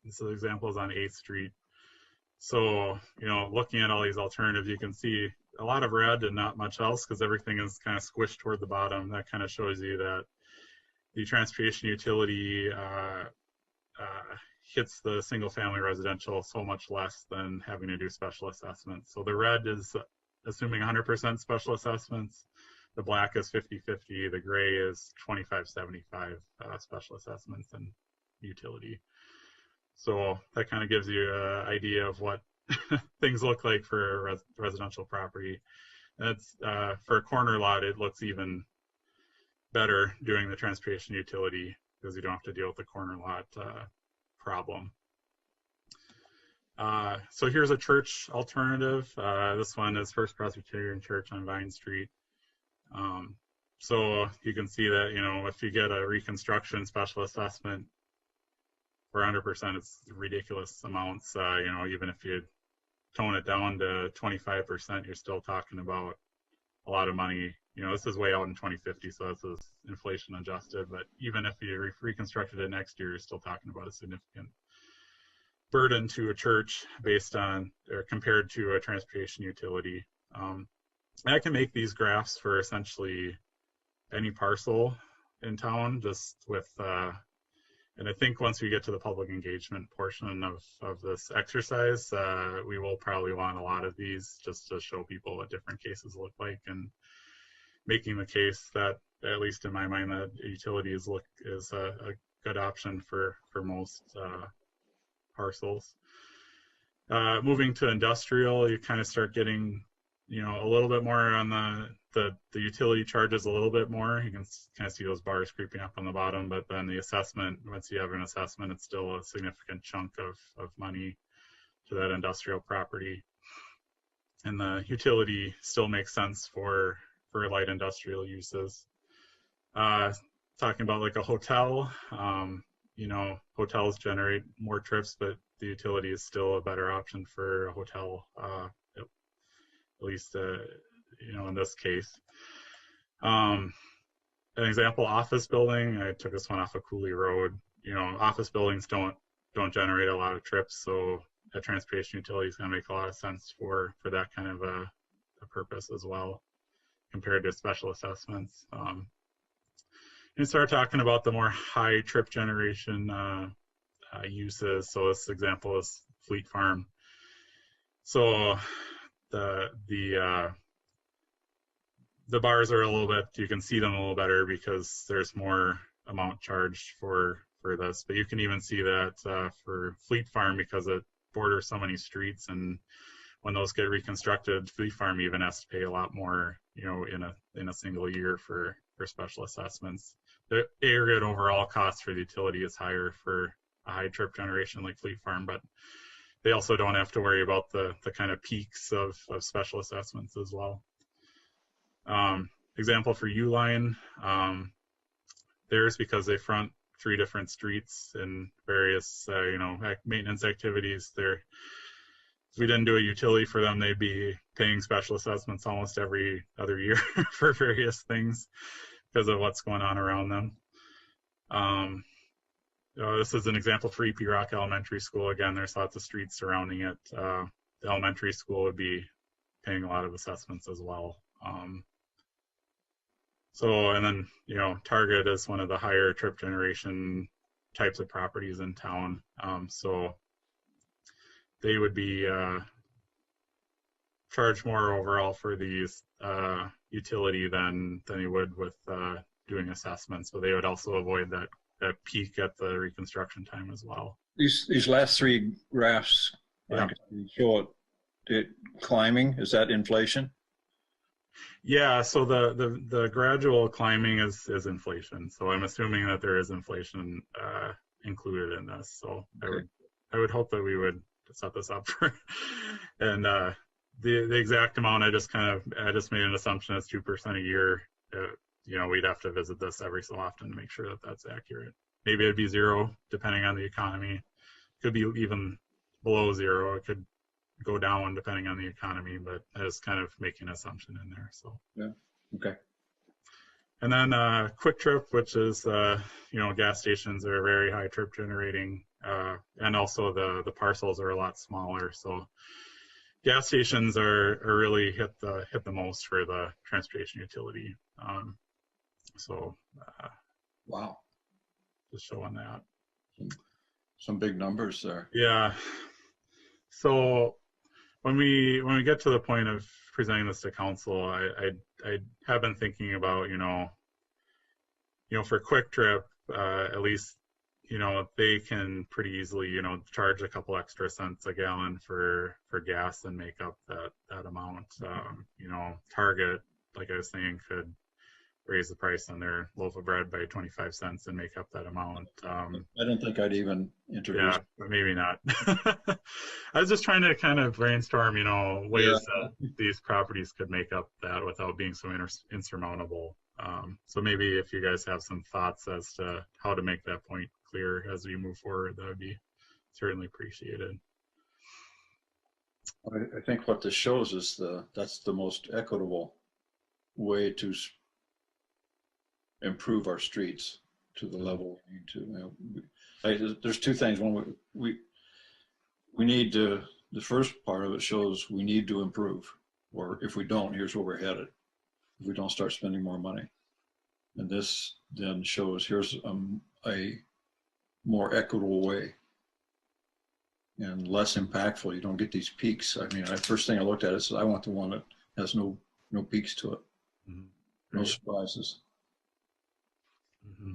Speaker 5: This example is on 8th Street. So, looking at all these alternatives, you can see a lot of red and not much else because everything is kind of squished toward the bottom. That kind of shows you that the transportation utility hits the single family residential so much less than having to do special assessments. So the red is assuming 100% special assessments. The black is 50/50. The gray is 25/75 special assessments and utility. So that kind of gives you an idea of what things look like for a residential property. And it's for a corner lot, it looks even better doing the transportation utility because you don't have to deal with the corner lot problem. So here's a church alternative. This one is First Presbyterian Church on Vine Street. So you can see that, you know, if you get a reconstruction special assessment for 100%, it's ridiculous amounts. You know, even if you tone it down to 25%, you're still talking about a lot of money. You know, this is way out in 2050, so this is inflation adjusted, but even if you reconstructed it next year, you're still talking about a significant burden to a church based on, or compared to a transportation utility. I can make these graphs for essentially any parcel in town, just with, and I think once we get to the public engagement portion of this exercise, we will probably want a lot of these just to show people what different cases look like, and making the case that, at least in my mind, that utilities is a good option for most parcels. Moving to industrial, you kind of start getting, you know, a little bit more on the utility charges, a little bit more. You can kind of see those bars creeping up on the bottom, but then the assessment, once you have an assessment, it's still a significant chunk of money to that industrial property. And the utility still makes sense for light industrial uses. Talking about like a hotel, you know, hotels generate more trips, but the utility is still a better option for a hotel, at least, you know, in this case. An example, office building, I took this one off of Cooley Road. You know, office buildings don't generate a lot of trips, so a transportation utility is going to make a lot of sense for that kind of a purpose as well, compared to special assessments. You start talking about the more high trip generation uses. So this example is Fleet Farm. So the bars are a little bit, you can see them a little better because there's more amount charged for this. But you can even see that for Fleet Farm, because it borders so many streets, and when those get reconstructed, Fleet Farm even has to pay a lot more, you know, in a single year for special assessments. The aggregate overall cost for the utility is higher for a high trip generation like Fleet Farm, but they also don't have to worry about the kind of peaks of special assessments as well. Example for Uline, theirs, because they front 3 different streets and various, you know, maintenance activities. If we didn't do a utility for them, they'd be paying special assessments almost every other year for various things because of what's going on around them. This is an example for EP Rock Elementary School. Again, there's lots of streets surrounding it. The elementary school would be paying a lot of assessments as well. And then, you know, Target is one of the higher trip generation types of properties in town. So they would be charged more overall for these utility than you would with doing assessments. So they would also avoid that peak at the reconstruction time as well.
Speaker 1: These last 3 graphs,
Speaker 5: yeah,
Speaker 1: show it climbing. Is that inflation?
Speaker 5: Yeah, so the gradual climbing is inflation. So I'm assuming that there is inflation included in this. So okay. I would hope that we would set this up for, and the exact amount, I just made an assumption it's 2% a year. You know, we'd have to visit this every so often to make sure that that's accurate. Maybe it'd be 0 depending on the economy. Could be even below 0. It could go down depending on the economy, but I was kind of making an assumption in there. So
Speaker 1: yeah, okay.
Speaker 5: And then Quick Trip, which is you know, gas stations are very high trip generating, and also the parcels are a lot smaller. So gas stations are really hit the most for the transportation utility.
Speaker 1: Wow.
Speaker 5: Just showing that.
Speaker 1: some big numbers there.
Speaker 5: Yeah. So when we get to the point of presenting this to council, I have been thinking about, for Quick Trip, at least, they can pretty easily, charge a couple extra cents a gallon for gas and make up that amount. Target, like I was saying, could raise the price on their loaf of bread by 25 cents and make up that amount.
Speaker 1: I don't think I'd even introduce.
Speaker 5: Yeah, but maybe not. I was just trying to kind of brainstorm, ways that these properties could make up that without being so insurmountable. So maybe if you guys have some thoughts as to how to make that point clear as we move forward, that would be certainly appreciated.
Speaker 1: I think what this shows is that's the most equitable way to improve our streets to the level we need to. There's two things. One, we need to. The first part of it shows we need to improve, or if we don't, here's where we're headed. If we don't start spending more money, and this then shows here's a more equitable way and less impactful. You don't get these peaks. I mean, first thing I looked at it said I want the one that has no peaks to it, no surprises.
Speaker 5: Mm-hmm.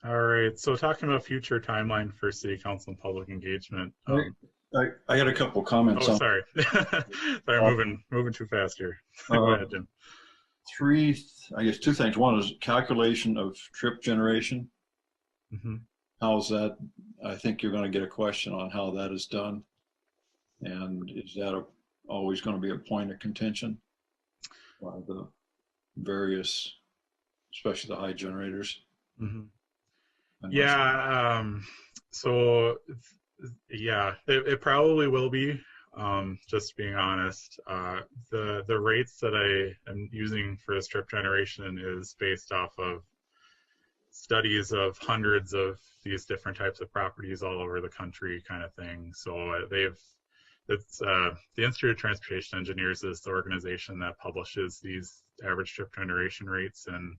Speaker 5: All right. So talking about future timeline for city council and public engagement.
Speaker 1: I had a couple comments.
Speaker 5: Oh, sorry. Sorry, moving too fast here. Go ahead, Jim.
Speaker 1: I guess two things. One is calculation of trip generation.
Speaker 5: Mm-hmm.
Speaker 1: How's that? I think you're going to get a question on how that is done. And is that always going to be a point of contention by the various, especially the high generators?
Speaker 5: Mm-hmm. Yeah. So yeah, it probably will be. Just being honest, the rates that I am using for this trip generation is based off of studies of hundreds of these different types of properties all over the country, kind of thing. So the Institute of Transportation Engineers is the organization that publishes these average trip generation rates, and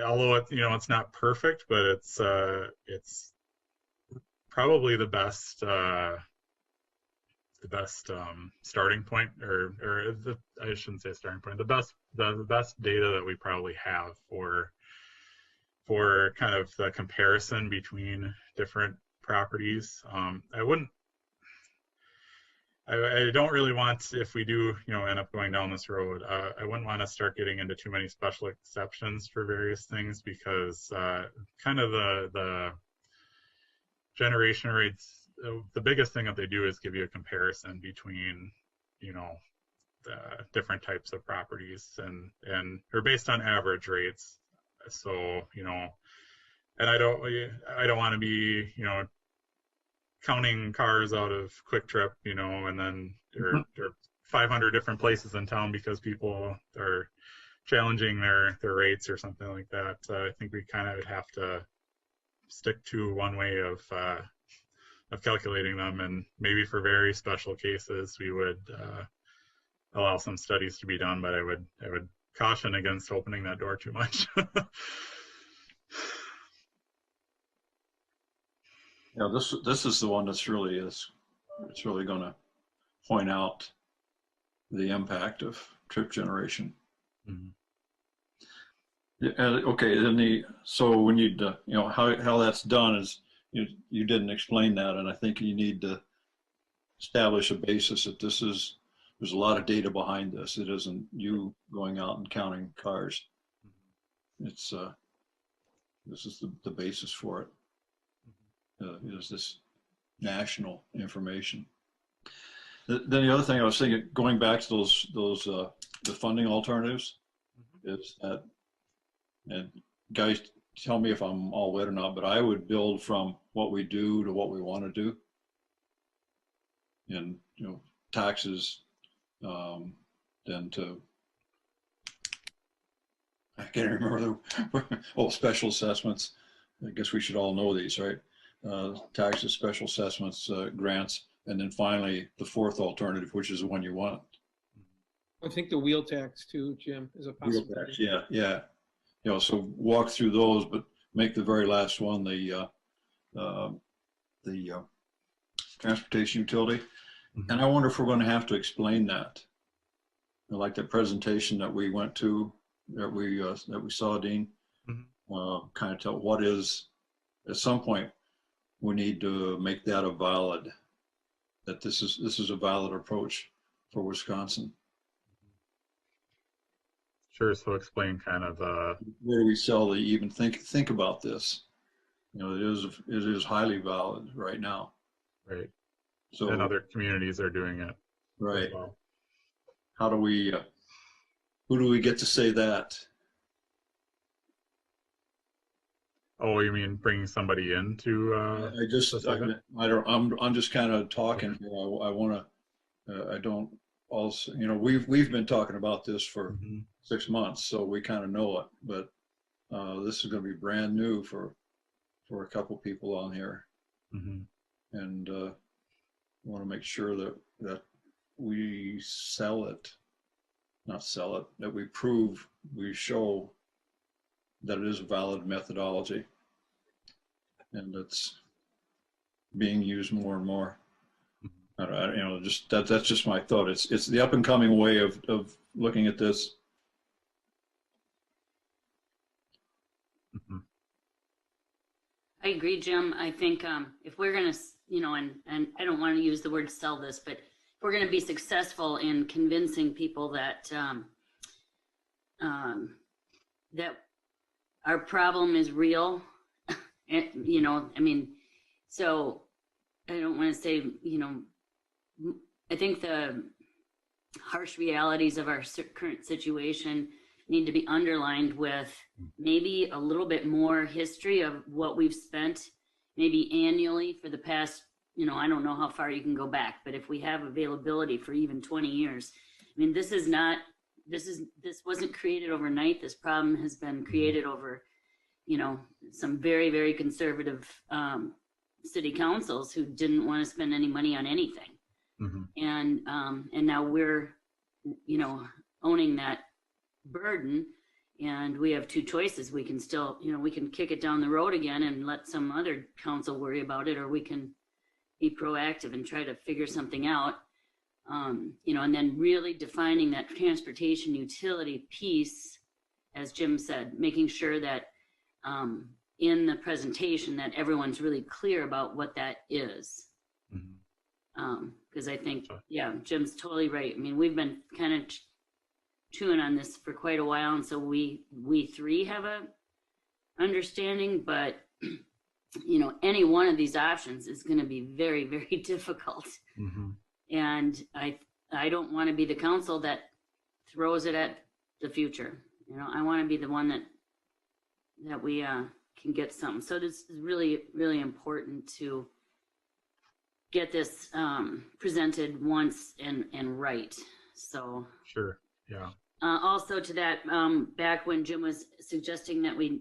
Speaker 5: although it's not perfect, but it's probably the best starting point, I shouldn't say starting point, the best data that we probably have for kind of the comparison between different properties. I don't really want, if we do, end up going down this road, I wouldn't want to start getting into too many special exceptions for various things, because kind of the generation rates, the biggest thing that they do is give you a comparison between, the different types of properties, and they're based on average rates. So, and I don't want to be, counting cars out of Quick Trip, and then there are 500 different places in town because people are challenging their rates or something like that. I think we kind of have to stick to one way of calculating them, and maybe for very special cases we would allow some studies to be done, but I would caution against opening that door too much.
Speaker 1: Yeah, this is the one that's really going to point out the impact of trip generation.
Speaker 5: Mm-hmm.
Speaker 1: Yeah, okay, then so we need to, how that's done is you didn't explain that, and I think you need to establish a basis that there's a lot of data behind this. It isn't you going out and counting cars. It's this is the basis for it. Is this national information? Then the other thing I was thinking, going back to those the funding alternatives, is that, and guys, tell me if I'm all wet or not, but I would build from what we do to what we want to do, and taxes, then to, I can't remember special assessments. I guess we should all know these, right? Taxes, special assessments, grants, and then finally the fourth alternative, which is the one you want.
Speaker 3: I think the wheel tax too, Jim, is a possibility.
Speaker 1: Yeah. so walk through those, but make the very last one the transportation utility. And I wonder if we're going to have to explain that. Like the presentation that we went to, that we saw, Dean, kind of tell what is, at some point, we need to make that that this is a valid approach for Wisconsin.
Speaker 5: Sure. So explain kind of
Speaker 1: where do we sell the, even think about this. It is highly valid right now.
Speaker 5: right.
Speaker 1: So
Speaker 5: And other communities are doing it.
Speaker 1: right.
Speaker 5: As well.
Speaker 1: How do we, who do we get to say that?
Speaker 5: Oh, you mean bringing somebody in to?
Speaker 1: I'm just kind of talking here. I want to, I don't also, we've been talking about this for 6 months, so we kind of know it, but this is going to be brand new for a couple people on here. And want to make sure that we that we prove, we show that it is a valid methodology and it's being used more and more. That's just my thought. It's the up and coming way of looking at this.
Speaker 4: I agree, Jim. I think if we're going to, and I don't want to use the word sell this, but if we're going to be successful in convincing people that that our problem is real, so I don't want to say, I think the harsh realities of our current situation need to be underlined with maybe a little bit more history of what we've spent maybe annually for the past, I don't know how far you can go back, but if we have availability for even 20 years, this wasn't created overnight. This problem has been created over, some very, very conservative city councils who didn't want to spend any money on anything. And now we're, owning that burden, and we have two choices. We can still, we can kick it down the road again and let some other council worry about it, or we can be proactive and try to figure something out. And then really defining that transportation utility piece, as Jim said, making sure that in the presentation that everyone's really clear about what that is. Because I think, Jim's totally right. We've been kind of chewing on this for quite a while, and so we three have a understanding, but any one of these options is going to be very, very difficult. And I don't want to be the council that throws it at the future. I want to be the one that we can get something. So this is really, really important to get this presented once and right. So
Speaker 5: sure, yeah.
Speaker 4: Also to that, back when Jim was suggesting that we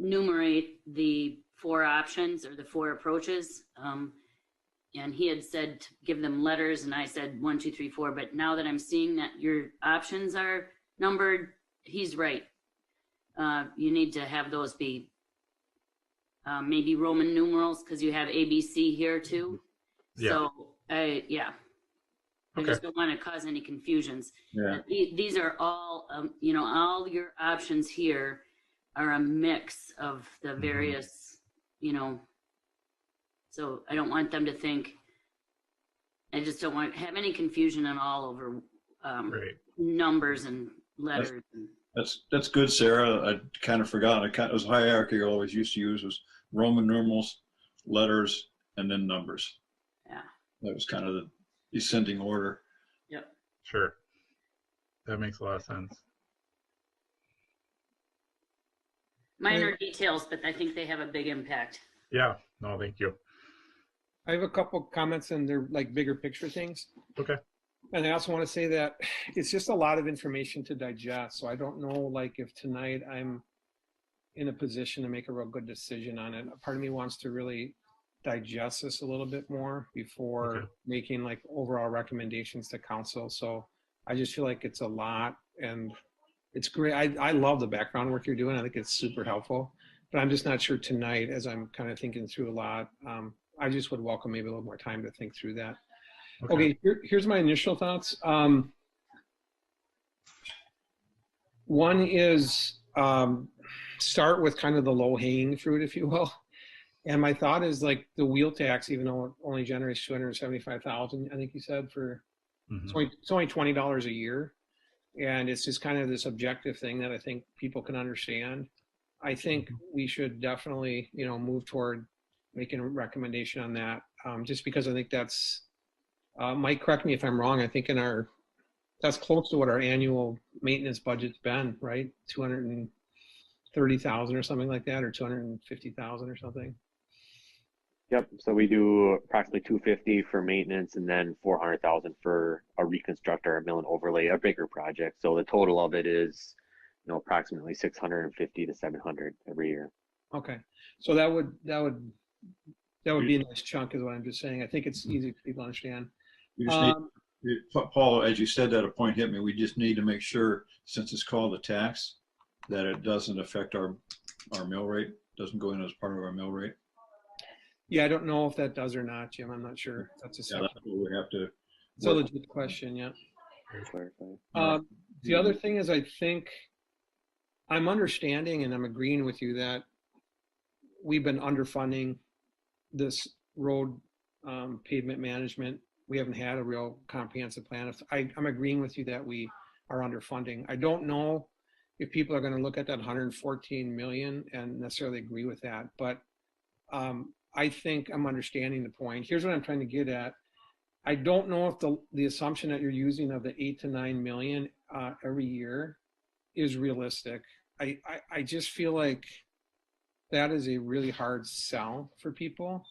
Speaker 4: numerate the 4 options or the 4 approaches, and he had said to give them letters, and I said 1, 2, 3, 4. But now that I'm seeing that your options are numbered, he's right. You need to have those be maybe Roman numerals, because you have ABC here too. So I just don't want to cause any confusions. These are all, all your options here are a mix of the various, so I don't want them to think, I just don't want to have any confusion at all over numbers and letters.
Speaker 1: That's good, Sarah. I kind of forgot. It was hierarchy I always used to use, was Roman numerals, letters, and then numbers.
Speaker 4: Yeah.
Speaker 1: That was kind of the descending order.
Speaker 4: Yep.
Speaker 5: Sure. That makes a lot of sense.
Speaker 4: Minor details, but I think they have a big impact.
Speaker 5: Yeah. No, thank you.
Speaker 3: I have a couple comments, and they're like bigger picture things.
Speaker 5: Okay.
Speaker 3: And I also want to say that it's just a lot of information to digest. So I don't know, if tonight I'm in a position to make a real good decision on it. Part of me wants to really digest this a little bit more before making overall recommendations to council. So I just feel like it's a lot, and it's great. I love the background work you're doing. I think it's super helpful, but I'm just not sure tonight, as I'm kind of thinking through a lot. I just would welcome maybe a little more time to think through that. Okay, here's my initial thoughts. One is start with kind of the low hanging fruit, if you will. And my thought is like the wheel tax, even though it only generates 275,000, I think you said for, it's only $20 a year. And it's just kind of this objective thing that I think people can understand. I think we should definitely, you know, move toward making a recommendation on that, just because I think that's, Mike, correct me if I'm wrong, I think that's close to what our annual maintenance budget's been, right? 230,000 or something like that, or 250,000 or something.
Speaker 6: Yep. So we do approximately 250 for maintenance, and then 400,000 for a reconstruct or a mill and overlay, a bigger project. So the total of it is, you know, approximately 650 to 700 every year.
Speaker 3: Okay. So that would be a nice chunk, is what I'm just saying. I think it's easy for people to understand.
Speaker 1: We just need, Paul, as you said that, a point hit me. We just need to make sure, since it's called a tax, that it doesn't affect our mill rate, doesn't go in as part of our mill rate.
Speaker 3: Yeah, I don't know if that does or not, Jim. I'm not sure. That's a separate.
Speaker 1: That's what we have to.
Speaker 3: It's a legit question. Yeah.
Speaker 6: Clarify.
Speaker 3: The other thing is, I think I'm understanding and I'm agreeing with you that we've been underfunding this road pavement management. We haven't had a real comprehensive plan. I'm agreeing with you that we are underfunding. I don't know if people are going to look at that 114 million and necessarily agree with that, but I think I'm understanding the point. Here's what I'm trying to get at. I don't know if the assumption that you're using of the 8 to 9 million every year is realistic. I just feel like that is a really hard sell for people.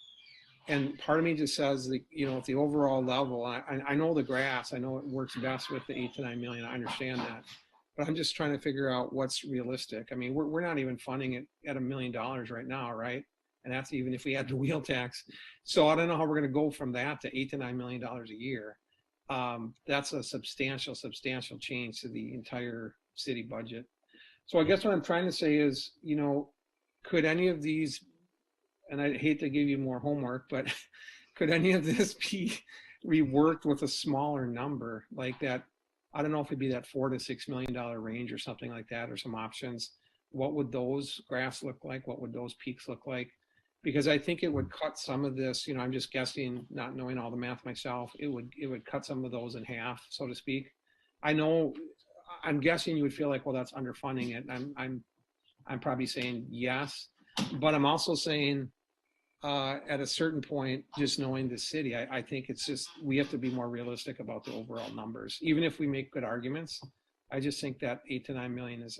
Speaker 3: And part of me just says, that, you know, at the overall level, I know the grass, I know it works best with the 8 to 9 million. I understand that, but I'm just trying to figure out what's realistic. I mean, we're not even funding it at $1 million right now, right? And that's even if we add the wheel tax. So I don't know how we're going to go from that to $8 to $9 million a year. That's a substantial change to the entire city budget. So I guess what I'm trying to say is, you know, could any of these, and I hate to give you more homework, but could any of this be reworked with a smaller number like that? I don't know if it'd be that $4 to $6 million range or something like that, or some options. What would those graphs look like? What would those peaks look like? Because I think it would cut some of this, you know, I'm just guessing, not knowing all the math myself, it would cut some of those in half, so to speak. I know, I'm guessing you would feel like, well, that's underfunding it. I'm probably saying yes, but I'm also saying at a certain point, just knowing the city, I think it's just, we have to be more realistic about the overall numbers. Even if we make good arguments, I just think that 8 to 9 million is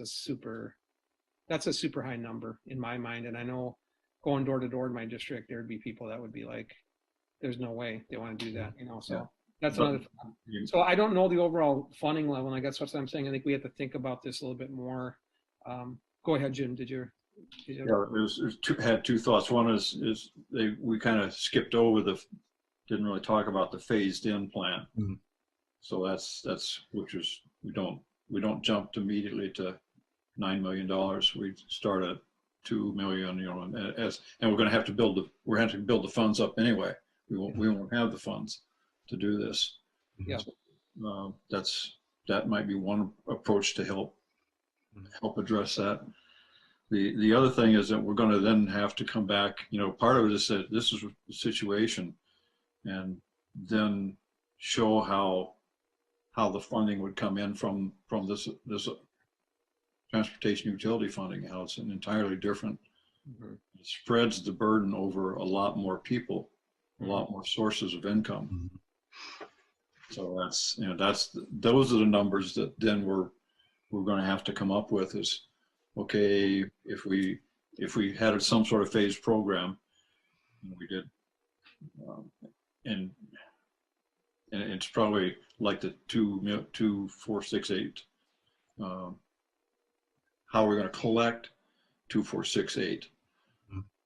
Speaker 3: that's a super high number in my mind. And I know going door to door in my district, there'd be people that would be like, there's no way they want to do that, you know? So that's another thing. So I don't know the overall funding level. And I guess what I'm saying, I think we have to think about this a little bit more. Go ahead, Jim. Yeah,
Speaker 1: had two thoughts. One is we kind of skipped over didn't really talk about the phased in plan. Mm-hmm. So that's which is we don't jump immediately to $9 million. We start at 2 million, you know, and we're going to have to build the funds up anyway. We won't have the funds to do this.
Speaker 3: Yeah.
Speaker 1: So, that might be one approach to help address that. The other thing is that we're going to then have to come back. You know, part of it is that this is the situation, and then show how the funding would come in from this transportation utility funding, how it's an entirely different, it spreads the burden over a lot more people, a lot more sources of income. So those are the numbers that then we're going to have to come up with is, okay, if we had some sort of phased program, and we did, and it's probably like the 2,468. How we're going to collect 2,468,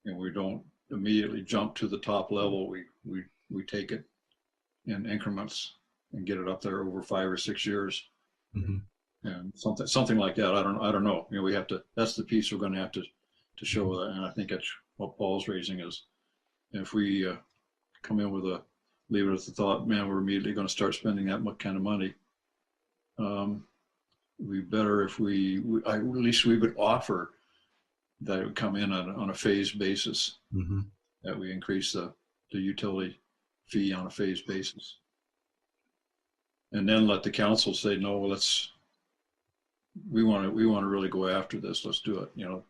Speaker 1: and we don't immediately jump to the top level. We take it in increments and get it up there over 5 or 6 years. and something like that. I don't know. You know, we have to. That's the piece we're going to have to show that, and I think that's what Paul's raising is. If we come in with leave it at the thought, man, we're immediately going to start spending that kind of money. We better if at least we would offer that it would come in on a phased basis, that we increase the utility fee on a phased basis. And then let the council say, no, we want to really go after this. Let's do it. You know.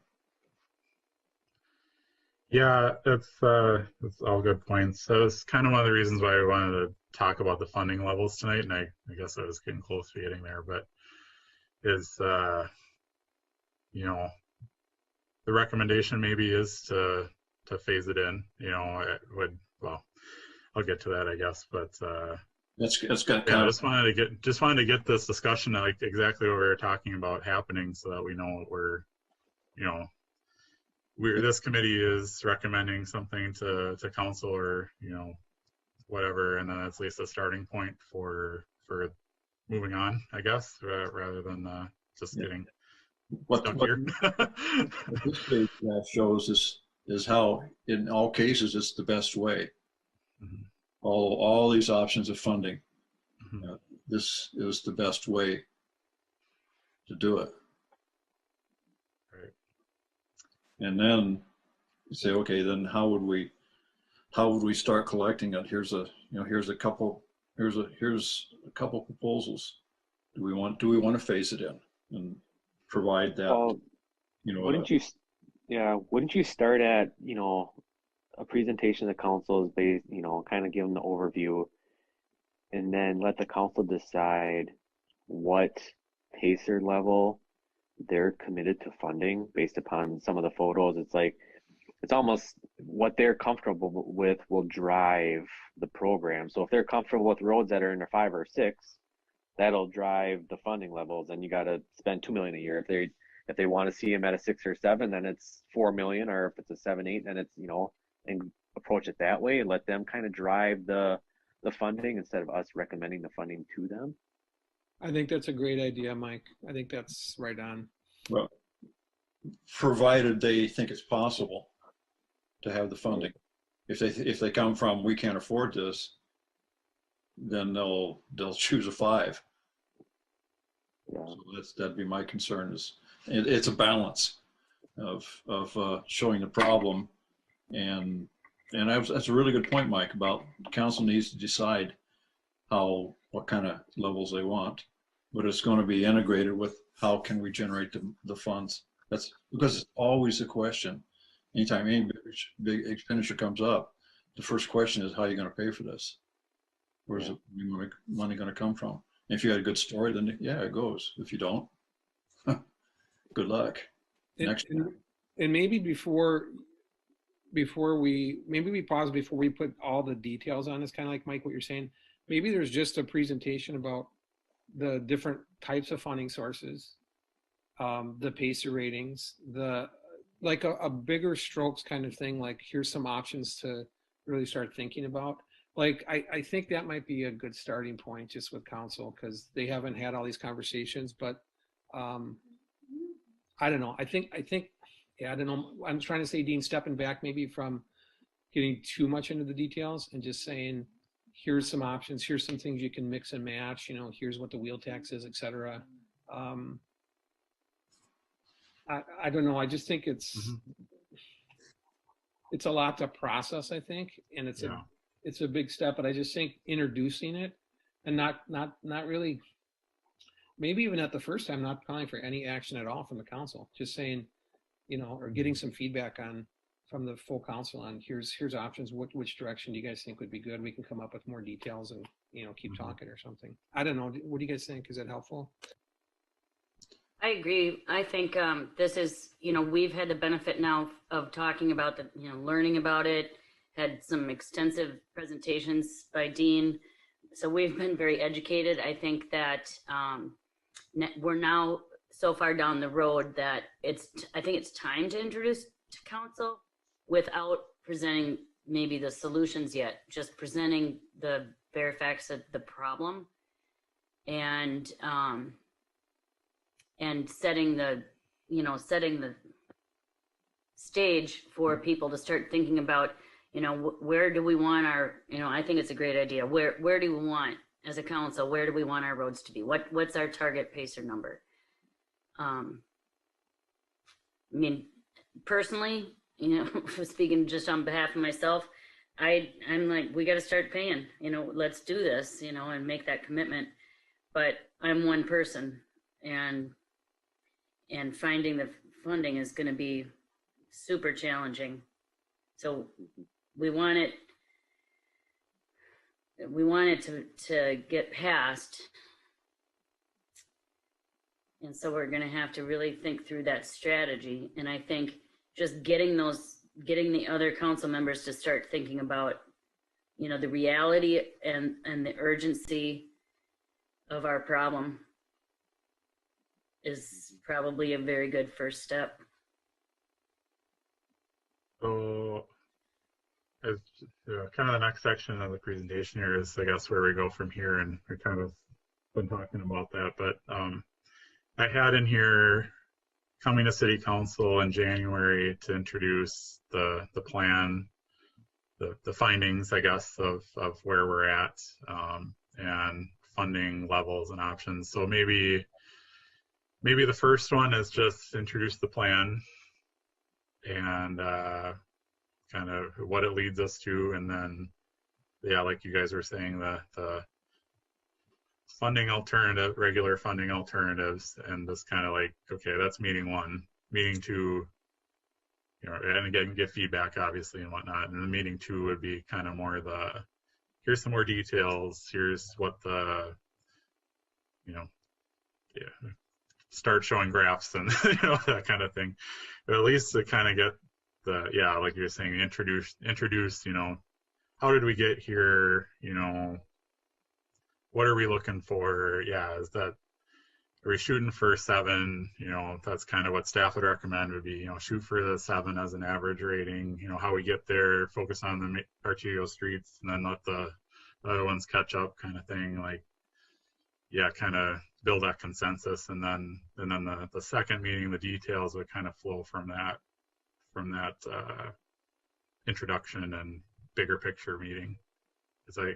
Speaker 5: Yeah, it's all good points. So it's kind of one of the reasons why we wanted to talk about the funding levels tonight, and I guess I was getting close to getting there, but is you know, the recommendation maybe is to phase it in. You know, it would, well, I'll get to that, I guess, but
Speaker 1: That's got
Speaker 5: yeah, I just wanted to get this discussion like exactly what we were talking about happening, so that we know what this committee is recommending something to council, or whatever, and then that's at least a starting point for moving on, I guess, rather than just getting stuck here.
Speaker 1: What this page shows is how in all cases it's the best way. All these options of funding, this is the best way to do it.
Speaker 5: Right.
Speaker 1: And then you say, okay, then how would we start collecting it? Here's a couple proposals. Do we want to phase it in and provide that?
Speaker 6: Well, wouldn't you start at a presentation to the council is based, kind of give them the overview, and then let the council decide what pacer level they're committed to funding based upon some of the photos. It's almost what they're comfortable with will drive the program. So if they're comfortable with roads that are in their 5 or 6, that'll drive the funding levels, and you got to spend $2 million a year. If they want to see them at a 6 or 7, then it's $4 million, or if it's a 7, 8, then it's and approach it that way and let them kind of drive the funding instead of us recommending the funding to them.
Speaker 3: I think that's a great idea, Mike. I think that's right on.
Speaker 1: Well, provided they think it's possible to have the funding. If they come from, we can't afford this, then they'll choose a 5.
Speaker 6: Yeah.
Speaker 1: So that'd be my concern. It's a balance of showing the problem, and that's a really good point, Mike, about the council needs to decide what kind of levels they want, but it's going to be integrated with how can we generate the funds. That's because it's always a question. Anytime any big expenditure comes up, the first question is, how are you going to pay for this? Where's the money going to come from? And if you had a good story, then yeah, it goes. If you don't, good luck. Next time.
Speaker 3: And maybe before we pause before we put all the details on this, kind of like Mike, what you're saying, maybe there's just a presentation about the different types of funding sources, the pacer ratings, like a bigger strokes kind of thing, like here's some options to really start thinking about. Like, I think that might be a good starting point just with council, because they haven't had all these conversations, but I don't know. I think, yeah, I don't know. I'm trying to say, Dean, stepping back maybe from getting too much into the details and just saying, here's some options, here's some things you can mix and match, here's what the wheel tax is, et cetera. I don't know. I just think it's a lot to process, I think. And it's a big step, but I just think introducing it and not really, maybe even at the first time, not calling for any action at all from the council, just saying, or getting some feedback from the full council on here's options, which direction do you guys think would be good? We can come up with more details and, keep talking or something. I don't know. What do you guys think? Is that helpful?
Speaker 4: I agree. I think this is, we've had the benefit now of talking about learning about it, had some extensive presentations by Dean. So we've been very educated. I think that we're now so far down the road that I think it's time to introduce to council without presenting maybe the solutions yet, just presenting the bare facts of the problem. And and setting the, setting the stage for people to start thinking about, where do we want our, I think it's a great idea. Where do we want, as a council, where do we want our roads to be? What's our target pacer number? I mean, personally, speaking just on behalf of myself, I'm like, we got to start paying, let's do this, and make that commitment. But I'm one person, and finding the funding is going to be super challenging. So we want it to get passed. And so we're going to have to really think through that strategy. And I think just getting the other council members to start thinking about, the reality and the urgency of our problem is probably a very good first step.
Speaker 5: So, as kind of the next section of the presentation here is, I guess, where we go from here, and we kind of been talking about that. But I had in here coming to City Council in January to introduce the plan, the findings, I guess, of where we're at, and funding levels and options. So maybe the first one is just introduce the plan and kind of what it leads us to, and then, yeah, like you guys were saying, the funding alternative, regular funding alternatives, and just kind of like, okay, that's meeting one. Meeting two, and again, get feedback obviously and whatnot. And then meeting two would be kind of more here's some more details. Here's what start showing graphs and that kind of thing. But at least to kind of get like you were saying, introduce, how did we get here? What are we looking for? Yeah, are we shooting for 7? That's kind of what staff would recommend would be, shoot for the 7 as an average rating. How we get there, focus on the arterial streets, and then let the other ones catch up, kind of thing. Like, yeah, kind of build that consensus, and then the second meeting, the details would kind of flow from that introduction and bigger picture meeting. Because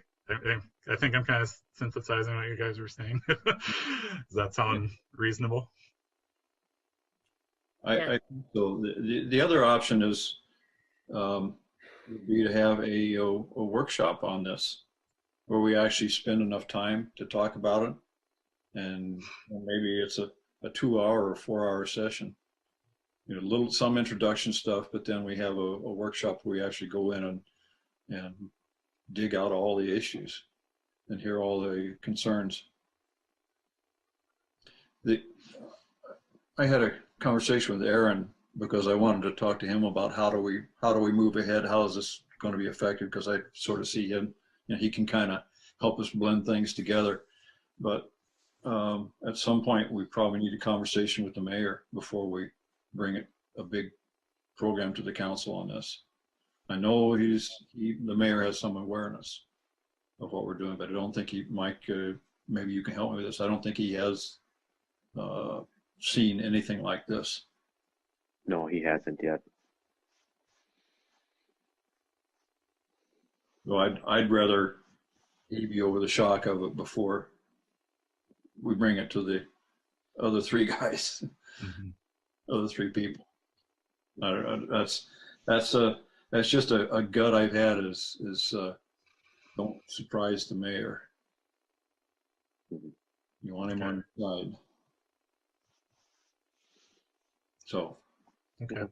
Speaker 5: I think I'm kind of synthesizing what you guys were saying. Does that sound reasonable?
Speaker 1: I think so. The other option is would be to have a workshop on this, where we actually spend enough time to talk about it, and maybe it's a 2-hour or 4-hour session. Some introduction stuff, but then we have a workshop where we actually go in and dig out all the issues and hear all the concerns. I had a conversation with Aaron because I wanted to talk to him about how do we move ahead? How is this going to be effective? Because I sort of see him, he can kind of help us blend things together. But at some point, we probably need a conversation with the mayor before we bring a big program to the council on this. I know the mayor has some awareness of what we're doing, but I don't think Mike, maybe you can help me with this. I don't think he has seen anything like this.
Speaker 6: No, he hasn't yet.
Speaker 1: So I'd rather he be over the shock of it before we bring it to the other 3 guys, other 3 people. That's just a gut I've had is don't surprise the mayor. You want him on your side. So.
Speaker 5: Okay.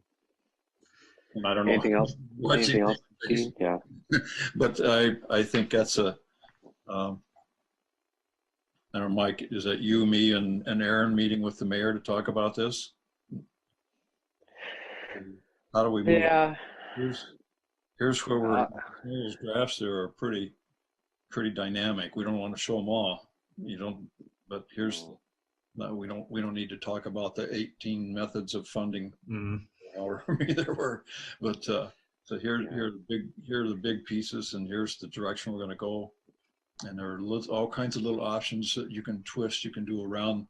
Speaker 1: And I don't know.
Speaker 6: Anything else? Anything else? Yeah.
Speaker 1: But I think that's I don't know, Mike, is that you, me, and Aaron meeting with the mayor to talk about this? How do we move?
Speaker 6: Yeah.
Speaker 1: Here's where we're. Those graphs there are pretty dynamic. We don't want to show them all. But here's. No, we don't need to talk about the 18 methods of funding. However many there were, but so here are the big pieces, and here's the direction we're going to go. And there are all kinds of little options that you can twist, you can do around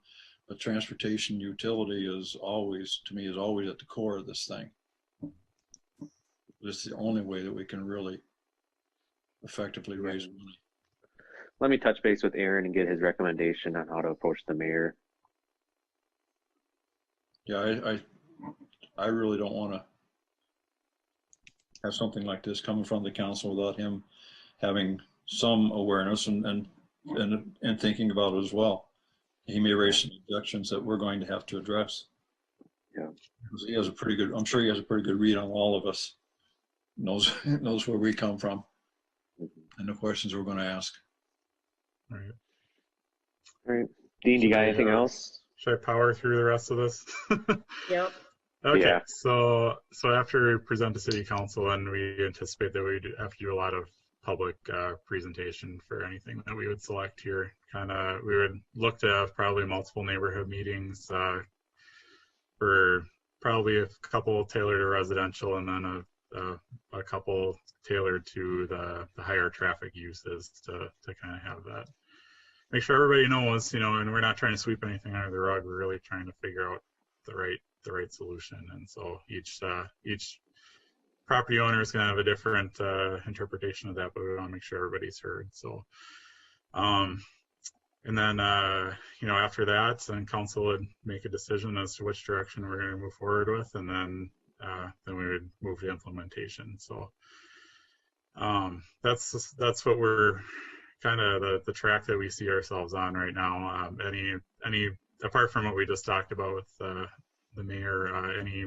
Speaker 1: a transportation utility is always, to me, is always at the core of this thing. It's the only way that we can really effectively raise money.
Speaker 6: Let me touch base with Aaron and get his recommendation on how to approach the mayor.
Speaker 1: Yeah, I really don't want to have something like this coming from the council without him having some awareness and thinking about it as well. He may raise some objections that we're going to have to address.
Speaker 6: Yeah.
Speaker 1: Because he has a pretty good, I'm sure he has a pretty good read on all of us. Knows where we come from and the questions we're going to ask.
Speaker 5: All right.
Speaker 6: All right. Dean, you got anything else?
Speaker 5: Should I power through the rest of this?
Speaker 4: Yep.
Speaker 5: Okay,
Speaker 6: Yeah.
Speaker 5: so after we present to city council, and we anticipate that we have to do a lot of public presentation for anything that we would select here. We would look to have probably multiple neighborhood meetings for probably a couple tailored to residential, and then a couple tailored to the higher traffic uses to kind of have that. Make sure everybody knows, and we're not trying to sweep anything under the rug. We're really trying to figure out the right solution. And so each property owner is going to have a different interpretation of that, but we want to make sure everybody's heard. So, and then after that, then council would make a decision as to which direction we're going to move forward with, and then we would move to implementation. So that's what we're kind of the track that we see ourselves on right now. Any apart from what we just talked about with the mayor, any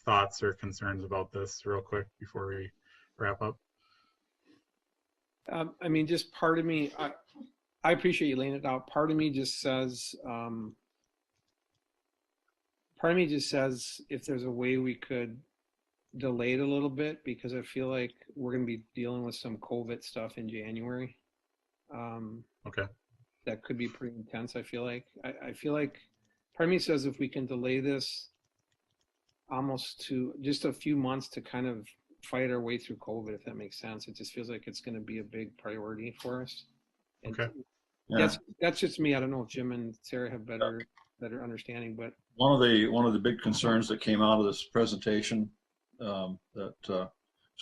Speaker 5: thoughts or concerns about this real quick before we wrap up?
Speaker 3: I mean, just part of me, I appreciate you laying it out. Part of me just says if there's a way we could delay it a little bit, because I feel like we're going to be dealing with some COVID stuff in January.
Speaker 5: Okay.
Speaker 3: That could be pretty intense. I feel like part of me says if we can delay this almost to just a few months to kind of fight our way through COVID, if that makes sense. It just feels like it's going to be a big priority for us. And
Speaker 5: okay.
Speaker 3: That's just me. I don't know if Jim and Sarah have better understanding, but
Speaker 1: one of the big concerns that came out of this presentation that was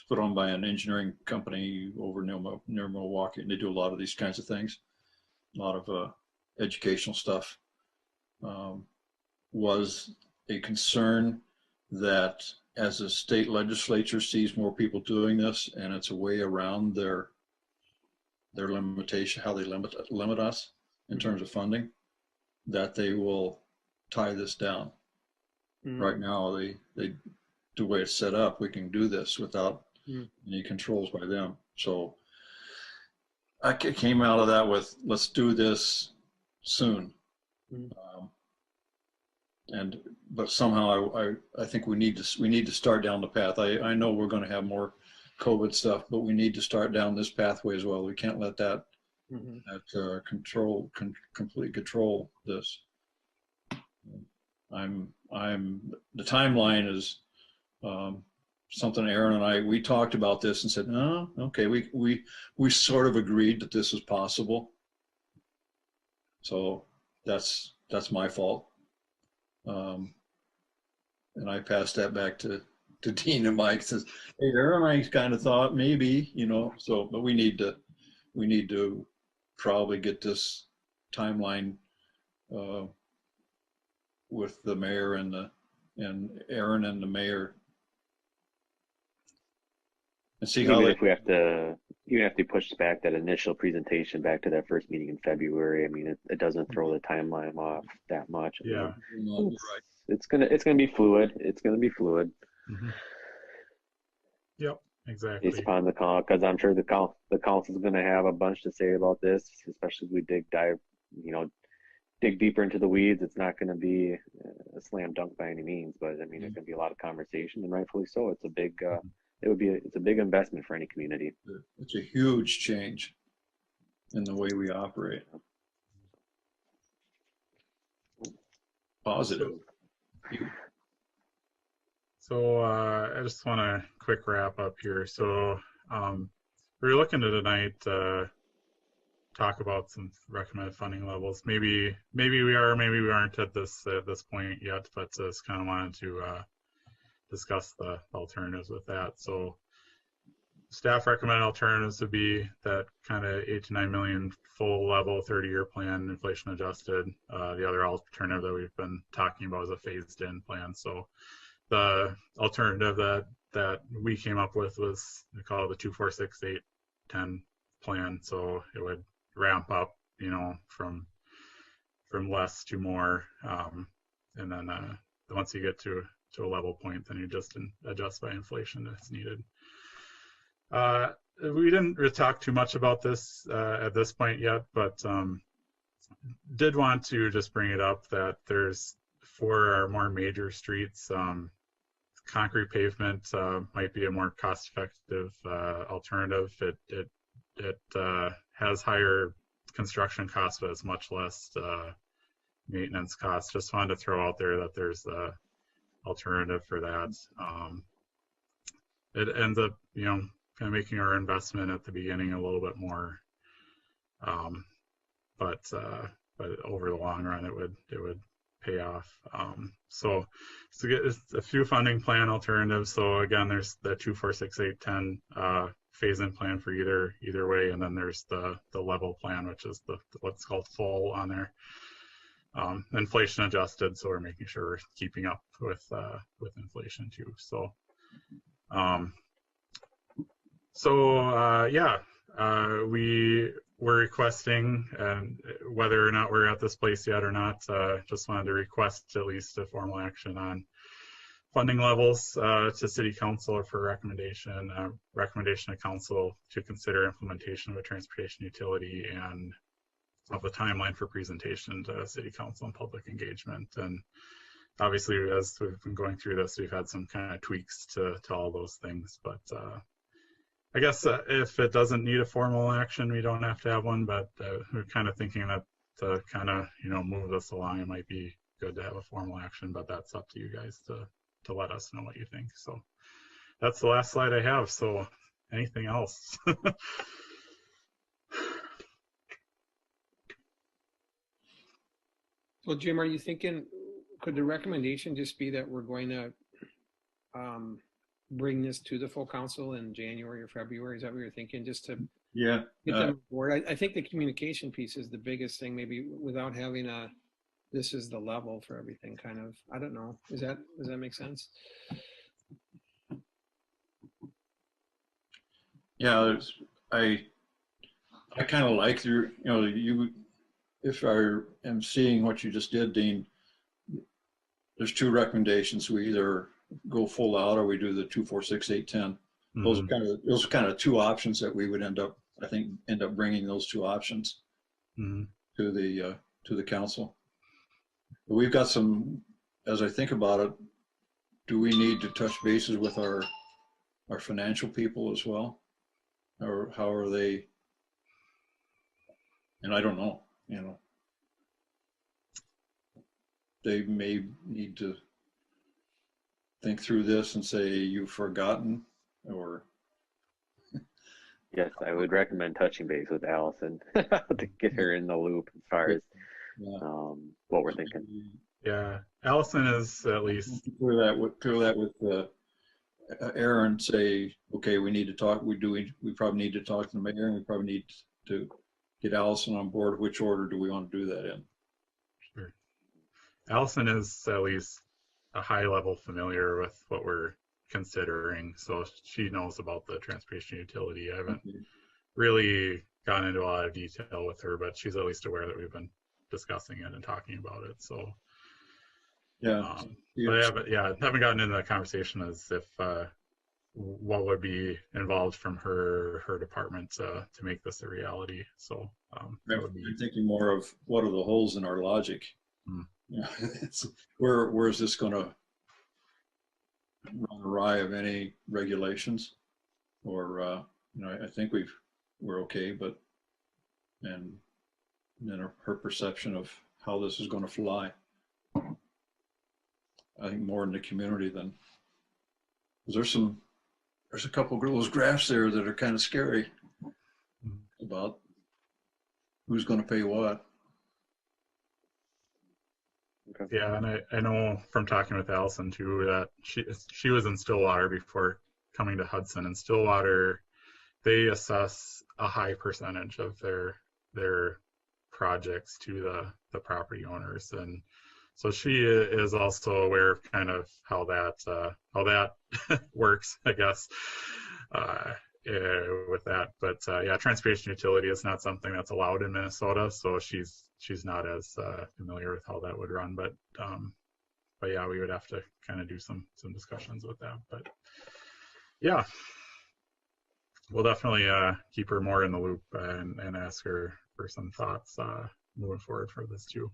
Speaker 1: put on by an engineering company over near Milwaukee, and they do a lot of these kinds of things, a lot of educational stuff, was a concern that as the state legislature sees more people doing this, and it's a way around their limitation, how they limit us in terms of funding, that they will tie this down. Right now, the way it's set up, we can do this without any controls by them. So I came out of that with, let's do this soon. But somehow I think we need to start down the path. I know we're going to have more COVID stuff, but we need to start down this pathway as well. We can't let that completely control this. The timeline is something Aaron and we talked about this and said, no, okay, we sort of agreed that this is possible. So that's my fault. And I passed that back to Dean and Mike. Says, hey, Aaron, I kind of thought maybe, so, but we need to probably get this timeline with the mayor and Aaron and the mayor, and see how
Speaker 6: If we have to push back that initial presentation back to that first meeting in February. I mean, it doesn't throw the timeline off that much.
Speaker 5: Yeah.
Speaker 6: It's gonna be fluid. It's gonna be fluid.
Speaker 5: Yep, exactly.
Speaker 6: Based upon the call, because I'm sure the council is gonna have a bunch to say about this, especially if we dig deeper into the weeds. It's not gonna be a slam dunk by any means, but I mean, there's gonna be a lot of conversation, and rightfully so. It's a big it's a big investment for any community.
Speaker 1: It's a huge change in the way we operate. Positive.
Speaker 5: So I just want a quick wrap up here. So we're looking at tonight talk about some recommended funding levels. Maybe we are, maybe we aren't at this point yet, but just kind of wanted to discuss the alternatives with that. So staff recommended alternatives would be that kind of 8 to 9 million full level 30-year plan, inflation adjusted. The other alternative that we've been talking about is a phased in plan. So the alternative that we came up with was, we call it the 2, 4, 6, 8, 10 plan. So it would ramp up, you know, from less to more, and then once you get to a level point, then you just adjust by inflation as needed. We didn't really talk too much about this at this point yet, but did want to just bring it up that there's, for our more major streets, concrete pavement might be a more cost-effective alternative. It has higher construction costs, but it's much less maintenance costs. Just wanted to throw out there that there's a alternative for that. It ends up, you know, kind of making our investment at the beginning a little bit more, but over the long run, it would pay off. So get a few funding plan alternatives. So again, there's the 2, 4, 6, 8, 10 phase-in plan for either way, and then there's the level plan, which is the what's called full on there. Inflation adjusted, so we're making sure we're keeping up with inflation too. So we were requesting, and whether or not we're at this place yet or not, just wanted to request at least a formal action on funding levels to City Council, or for recommendation of Council to consider implementation of a transportation utility, and of the timeline for presentation to City Council and public engagement. And obviously, as we've been going through this, we've had some kind of tweaks to all those things, but I guess if it doesn't need a formal action, we don't have to have one, but we're kind of thinking that to kind of, you know, move this along, it might be good to have a formal action, but that's up to you guys to let us know what you think. So that's the last slide I have. So anything else?
Speaker 3: Well, Jim, are you thinking, could the recommendation just be that we're going to bring this to the full council in January or February? Is that what you're thinking, just to
Speaker 1: Yeah.
Speaker 3: get them on board? I think the communication piece is the biggest thing, maybe without having this is the level for everything kind of, I don't know. Does that make sense?
Speaker 1: Yeah, I kind of like your, you know, if I am seeing what you just did, Dean, there's two recommendations. We either go full out or we do the 2, 4, 6, 8, 10. Mm-hmm. Those are kind of two options that we would end up bringing those two options mm-hmm. to the council. But we've got some, as I think about it, do we need to touch bases with our financial people as well? Or how are they? And I don't know, you know. They may need to think through this and say, you've forgotten, or.
Speaker 6: Yes, I would recommend touching base with Allison to get her in the loop as far as what we're thinking.
Speaker 5: Yeah, Allison is at least
Speaker 1: clear that with Aaron. Say, okay, we need to talk. We probably need to talk to the mayor, and we probably need to get Allison on board. Which order do we want to do that in?
Speaker 5: Sure. Allison is at least a high level familiar with what we're considering, so she knows about the transportation utility. I haven't really gone into a lot of detail with her, but she's at least aware that we've been discussing it and talking about it. So yeah, but haven't gotten into that conversation as if what would be involved from her department to make this a reality. So
Speaker 1: I'm thinking more of what are the holes in our logic. Yeah, where is this going to run awry of any regulations, or you know, I think we're okay, but and then her perception of how this is going to fly, I think more in the community than, because there's a couple of those graphs there that are kind of scary about who's going to pay what.
Speaker 5: Yeah, and I know from talking with Allison too that she was in Stillwater before coming to Hudson, and Stillwater, they assess a high percentage of their projects to the property owners, and so she is also aware of kind of how that works, I guess, with that. But yeah, transportation utility is not something that's allowed in Minnesota, so she's not as familiar with how that would run. But yeah, we would have to kind of do some discussions with that. But yeah, we'll definitely keep her more in the loop and ask her for some thoughts moving forward for this too.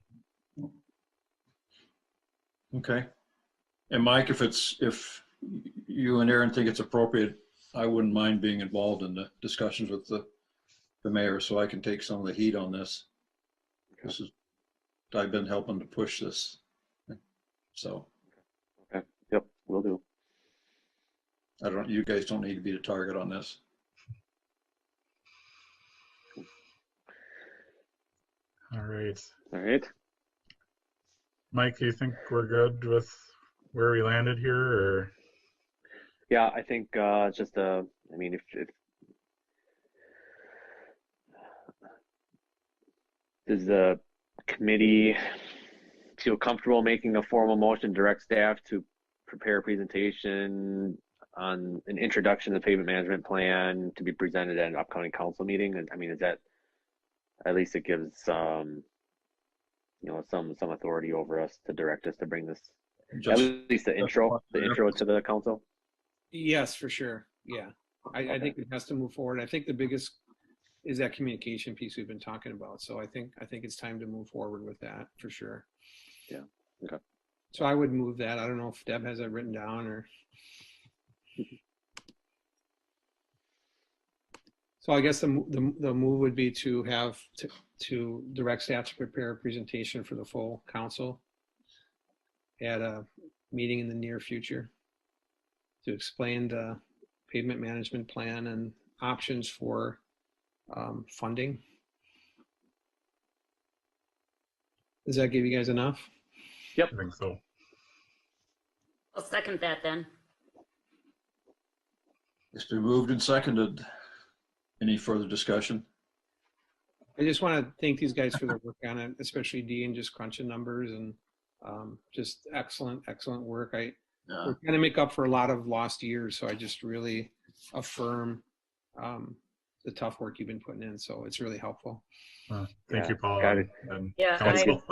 Speaker 1: Okay. And Mike, if you and Aaron think it's appropriate, I wouldn't mind being involved in the discussions with the mayor, so I can take some of the heat on this. I've been helping to push this. So.
Speaker 6: Okay. Yep, will do.
Speaker 1: You guys don't need to be the target on this.
Speaker 5: All right.
Speaker 6: All right.
Speaker 5: Mike, do you think we're good with where we landed here, or?
Speaker 6: Yeah, I think just I mean, if does the committee feel comfortable making a formal motion, direct staff to prepare a presentation on an introduction to the pavement management plan to be presented at an upcoming council meeting? And I mean, is that, at least it gives you know, some authority over us to direct us to bring this, at least the intro to the council?
Speaker 3: Yes, for sure. Yeah, I think it has to move forward. I think the biggest is that communication piece we've been talking about. So I think it's time to move forward with that for sure.
Speaker 6: Yeah. Okay.
Speaker 3: So I would move that. I don't know if Deb has it written down or. So I guess the move would be to have to direct staff to prepare a presentation for the full council at a meeting in the near future to explain the pavement management plan and options for funding. Does that give you guys enough?
Speaker 6: Yep.
Speaker 5: I think so.
Speaker 4: I'll second that then.
Speaker 1: It's been moved and seconded. Any further discussion?
Speaker 3: I just want to thank these guys for their work on it, especially Dean, just crunching numbers and just excellent work. We're trying to make up for a lot of lost years, so I just really affirm the tough work you've been putting in. So it's really helpful.
Speaker 5: Thank you, Paul. And
Speaker 4: Yeah,
Speaker 5: council.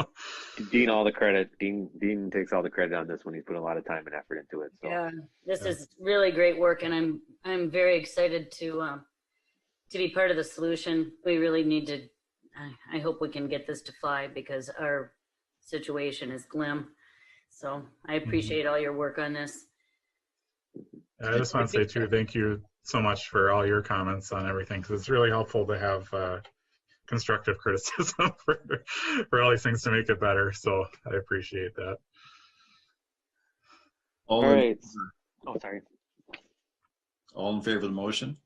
Speaker 6: Dean all the credit. Dean takes all the credit on this one. He's put a lot of time and effort into it. So.
Speaker 4: Yeah, this is really great work, and I'm very excited to be part of the solution. We really need to. I hope we can get this to fly because our situation is glim. So I appreciate all your work on this.
Speaker 5: I just want to say too, thank you so much for all your comments on everything, because it's really helpful to have constructive criticism for all these things to make it better. So I appreciate that.
Speaker 6: All right. Oh, sorry.
Speaker 1: All in favor of the motion?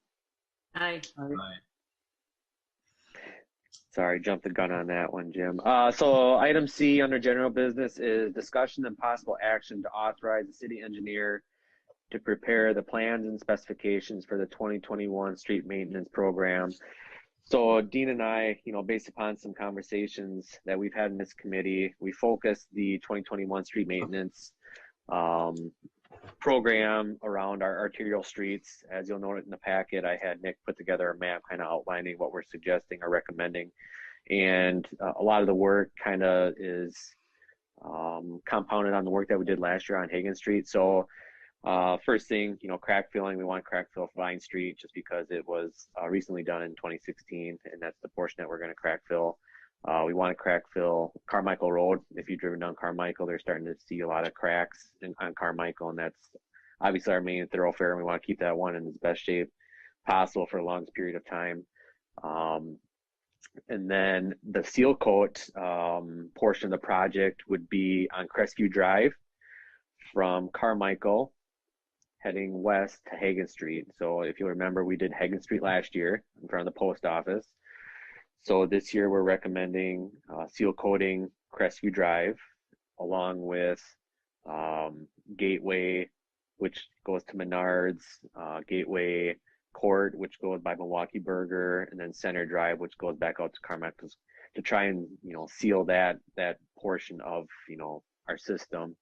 Speaker 4: Aye.
Speaker 1: Aye.
Speaker 6: Sorry, jumped the gun on that one, Jim. So item C under general business is discussion and possible action to authorize the city engineer to prepare the plans and specifications for the 2021 street maintenance program. So Dean and I, you know, based upon some conversations that we've had in this committee, we focused the 2021 street maintenance program around our arterial streets. As you'll note in the packet, I had Nick put together a map kind of outlining what we're suggesting or recommending. And a lot of the work kind of is compounded on the work that we did last year on Hagen Street. So first thing, you know, crack filling, we want crack fill for Vine Street just because it was recently done in 2016, and that's the portion that we're going to crack fill. We want to crack fill Carmichael Road. If you've driven down Carmichael, they're starting to see a lot of cracks on Carmichael, and that's obviously our main thoroughfare, and we want to keep that one in its best shape possible for the longest period of time. And then the seal coat portion of the project would be on Crestview Drive from Carmichael heading west to Hagen Street. So if you remember, we did Hagen Street last year in front of the post office. So this year we're recommending seal coating Crestview Drive, along with Gateway, which goes to Menards, Gateway Court, which goes by Milwaukee Burger, and then Center Drive, which goes back out to Carmichael, to try and seal that portion of our system.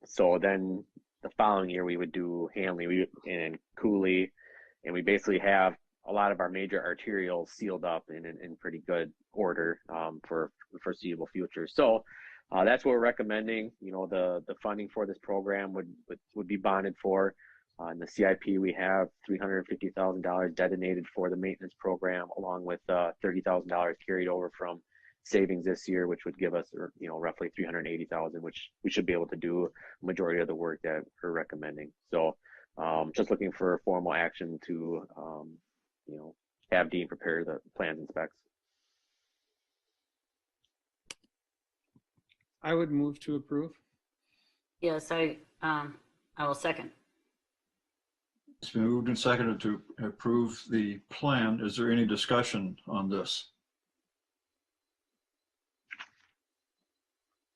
Speaker 6: So then the following year we would do Hanley and Cooley, and we basically have a lot of our major arterials sealed up in pretty good order for the foreseeable future. So that's what we're recommending. The funding for this program would be bonded for. In the CIP, we have $350,000 designated for the maintenance program, along with $30,000 carried over from savings this year, which would give us roughly $380,000, which we should be able to do a majority of the work that we're recommending. So just looking for formal action to have Dean prepare the plans and specs.
Speaker 3: I would move to approve.
Speaker 4: Yes, I will second.
Speaker 1: It's been moved and seconded to approve the plan. Is there any discussion on this?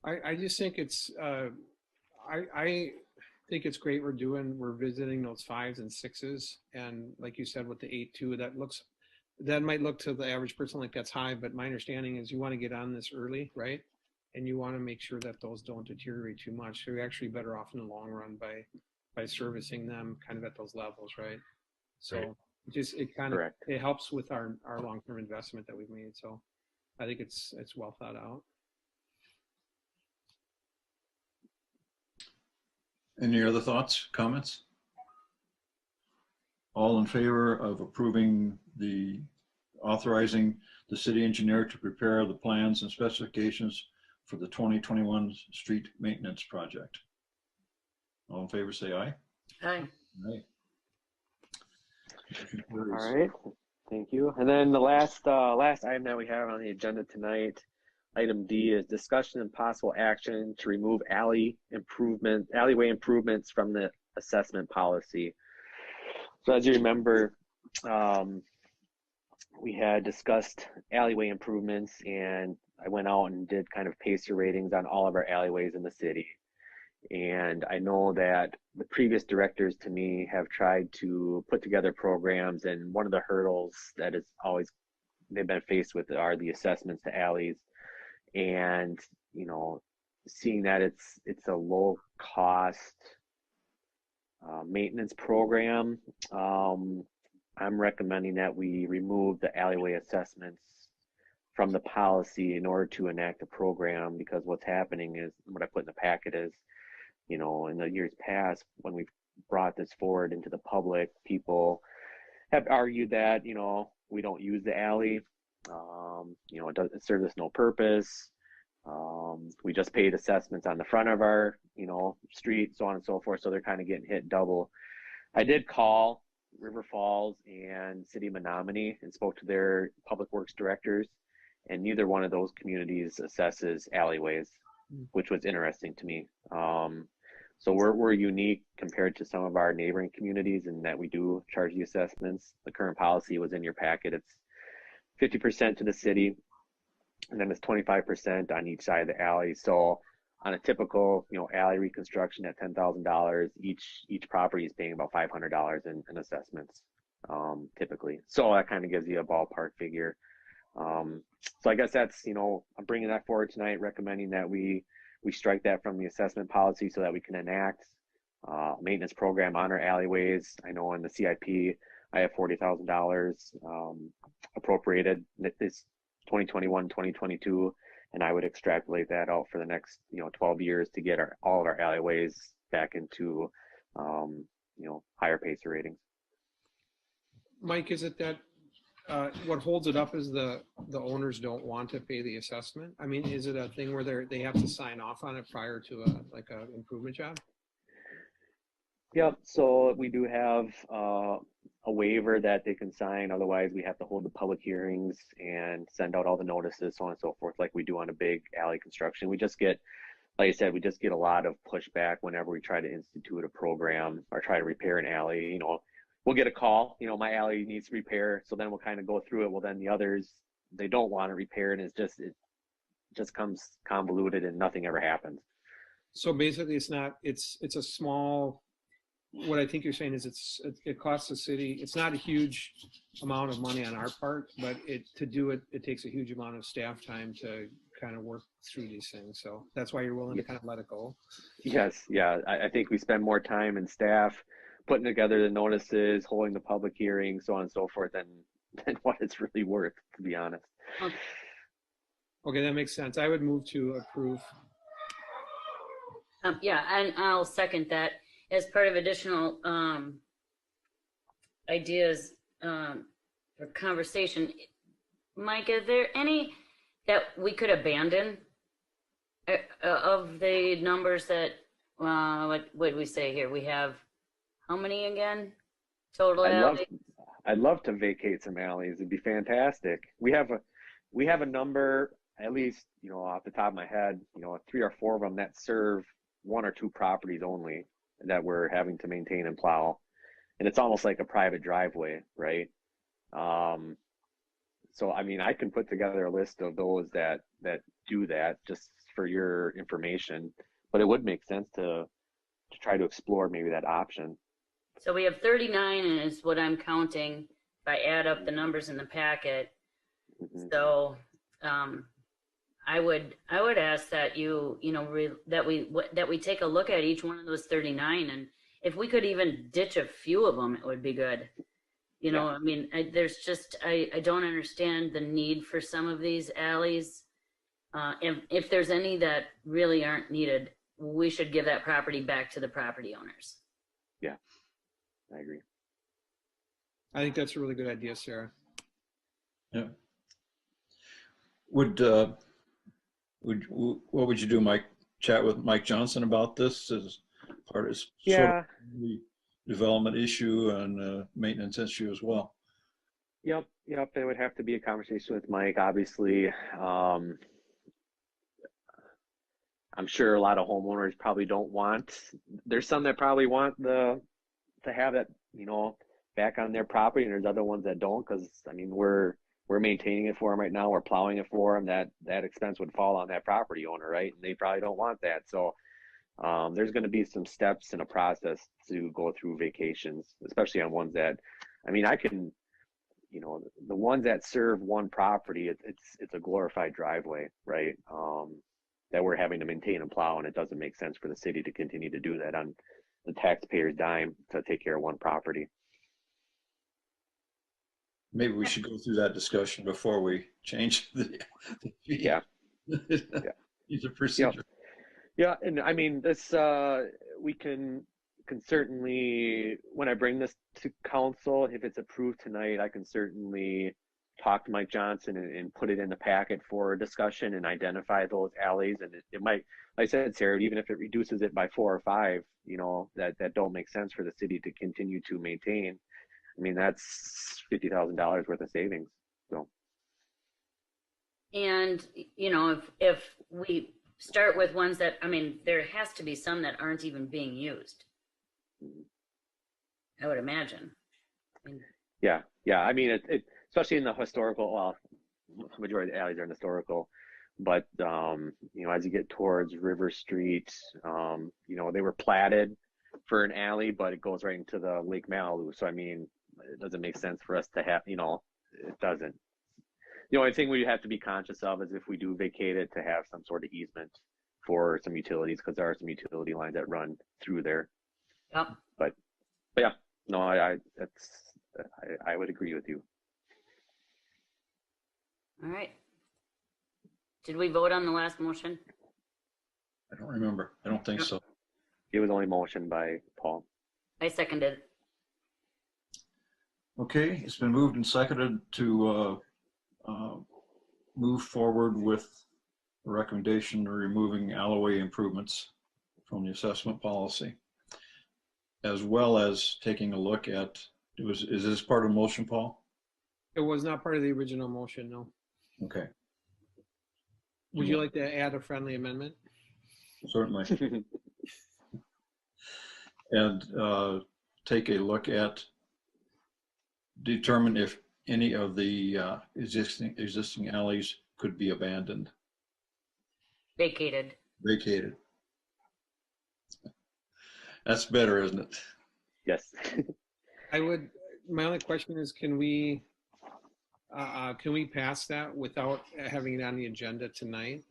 Speaker 3: I just think it's I think it's great we're visiting those 5s and 6s, and like you said with the 8-2, that might look to the average person like that's high, but my understanding is you want to get on this early, right? And you want to make sure that those don't deteriorate too much. So you're actually better off in the long run by servicing them kind of at those levels, right? So
Speaker 5: Right.
Speaker 3: It helps with our long-term investment that we've made. So I think it's well thought out.
Speaker 1: Any other thoughts, comments? All in favor of authorizing the city engineer to prepare the plans and specifications for the 2021 street maintenance project? All in favor, say aye.
Speaker 4: Aye.
Speaker 1: Aye.
Speaker 6: All right, thank you. And then the last item that we have on the agenda tonight, item D, is discussion and possible action to remove alleyway improvements from the assessment policy. So as you remember, we had discussed alleyway improvements, and I went out and did kind of PACER ratings on all of our alleyways in the city. And I know that the previous directors to me have tried to put together programs, and one of the hurdles that is always they've been faced with are the assessments to alleys. And seeing that it's a low cost maintenance program, I'm recommending that we remove the alleyway assessments from the policy in order to enact a program, because what's happening is, what I put in the packet is, in the years past, when we've brought this forward into the public, people have argued that, we don't use the alley. It serves us no purpose. We just paid assessments on the front of our, street, so on and so forth. So they're kind of getting hit double. I did call River Falls and City of Menominee and spoke to their public works directors, and neither one of those communities assesses alleyways, which was interesting to me. So we're unique compared to some of our neighboring communities in that we do charge the assessments. The current policy was in your packet. It's 50% to the city, and then it's 25% on each side of the alley. So on a typical, alley reconstruction at $10,000, each property is paying about $500 in assessments, typically. So that kind of gives you a ballpark figure. So I guess that's, I'm bringing that forward tonight, recommending that we strike that from the assessment policy so that we can enact a maintenance program on our alleyways. I know in the CIP, I have $40,000 appropriated this 2021, 2022, and I would extrapolate that out for the next, 12 years to get all of our alleyways back into, higher PACER ratings.
Speaker 3: Mike, is it that what holds it up is the owners don't want to pay the assessment? I mean, is it a thing where they have to sign off on it prior to a improvement job?
Speaker 6: Yep. So we do have a waiver that they can sign. Otherwise, we have to hold the public hearings and send out all the notices, so on and so forth, like we do on a big alley construction. We just get, like I said, we just get a lot of pushback whenever we try to institute a program or try to repair an alley. we'll get a call, you know, my alley needs repair. So then we'll kind of go through it. Well, then the others, they don't want to repair, and it just comes convoluted and nothing ever happens.
Speaker 3: So basically, it's a small, what I think you're saying is it costs the city, it's not a huge amount of money on our part, but to do it, it takes a huge amount of staff time to kind of work through these things. So that's why you're willing to kind of let it go.
Speaker 6: Yes, yeah. I think we spend more time and staff putting together the notices, holding the public hearings, so on and so forth, than what it's really worth, to be honest.
Speaker 3: Okay, that makes sense. I would move to approve.
Speaker 4: Yeah, and I'll second that as part of additional ideas for conversation. Mike, are there any that we could abandon of the numbers that, what would we say here? We have how many again? Total alleys?
Speaker 6: I'd love to vacate some alleys. It'd be fantastic. We have a number, at least, you know, off the top of my head, you know, 3 or 4 of them that serve 1 or 2 properties only that we're having to maintain and plow. And it's almost like a private driveway, right? So, I mean, I can put together a list of those that do that just for your information, but it would make sense to try to explore maybe that option.
Speaker 4: So we have 39 is what I'm counting if I add up the numbers in the packet.
Speaker 6: Mm-hmm.
Speaker 4: So I would ask that that we take a look at each one of those 39, and if we could even ditch a few of them, it would be good. You know, I mean, there's just I don't understand the need for some of these alleys. If there's any that really aren't needed, we should give that property back to the property owners.
Speaker 6: Yeah, I agree.
Speaker 3: I think that's a really good idea, Sarah.
Speaker 1: Yeah. What would you do, Mike? Chat with Mike Johnson about this as part of sort of the development issue and maintenance issue as well?
Speaker 6: Yep. It would have to be a conversation with Mike, obviously. I'm sure a lot of homeowners probably don't want, there's some that probably want to have that, you know, back on their property, and there's other ones that don't, because I mean, we're maintaining it for them right now, we're plowing it for them, that expense would fall on that property owner, right? And they probably don't want that. So there's going to be some steps in a process to go through vacations, especially on ones that, I mean, I can, you know, the ones that serve one property, it's a glorified driveway, right? That we're having to maintain and plow, and it doesn't make sense for the city to continue to do that on the taxpayer's dime to take care of one property.
Speaker 1: Maybe we should go through that discussion before we change the fee.
Speaker 6: Yeah.
Speaker 1: It's a procedure.
Speaker 6: Yeah, and I mean, this we can certainly, when I bring this to council, if it's approved tonight, I can certainly talk to Mike Johnson and put it in the packet for discussion and identify those alleys. And it might, like I said, Sarah, even if it reduces it by 4 or 5, you know, that don't make sense for the city to continue to maintain. I mean, that's $50,000 worth of savings. So. And,
Speaker 4: you know, if we start with ones that, I mean, there has to be some that aren't even being used, I would imagine. Yeah. I mean, it especially in the historical, well, the majority of the alleys are in historical, but, you know, as you get towards River Street, you know, they were platted for an alley, but it goes right into the Lake Malibu. So, I mean, it doesn't make sense for us to have, you know, it doesn't. The only thing we have to be conscious of is if we do vacate it, to have some sort of easement for some utilities, because there are some utility lines that run through there. Yep. But yeah, no, I would agree with you. All right. Did we vote on the last motion?
Speaker 1: I don't remember. I don't think so.
Speaker 6: It was only motioned by Paul.
Speaker 4: I seconded.
Speaker 1: Okay, it's been moved and seconded to move forward with a recommendation removing alleyway improvements from the assessment policy, as well as taking a look at, is this part of the motion, Paul?
Speaker 3: It was not part of the original motion, no.
Speaker 1: Okay.
Speaker 3: Would you like to add a friendly amendment?
Speaker 1: Certainly. And take a look at determine if any of the existing alleys could be abandoned,
Speaker 4: Vacated.
Speaker 1: vacated. That's better, isn't it?
Speaker 6: Yes.
Speaker 3: My only question is, can we pass that without having it on the agenda tonight?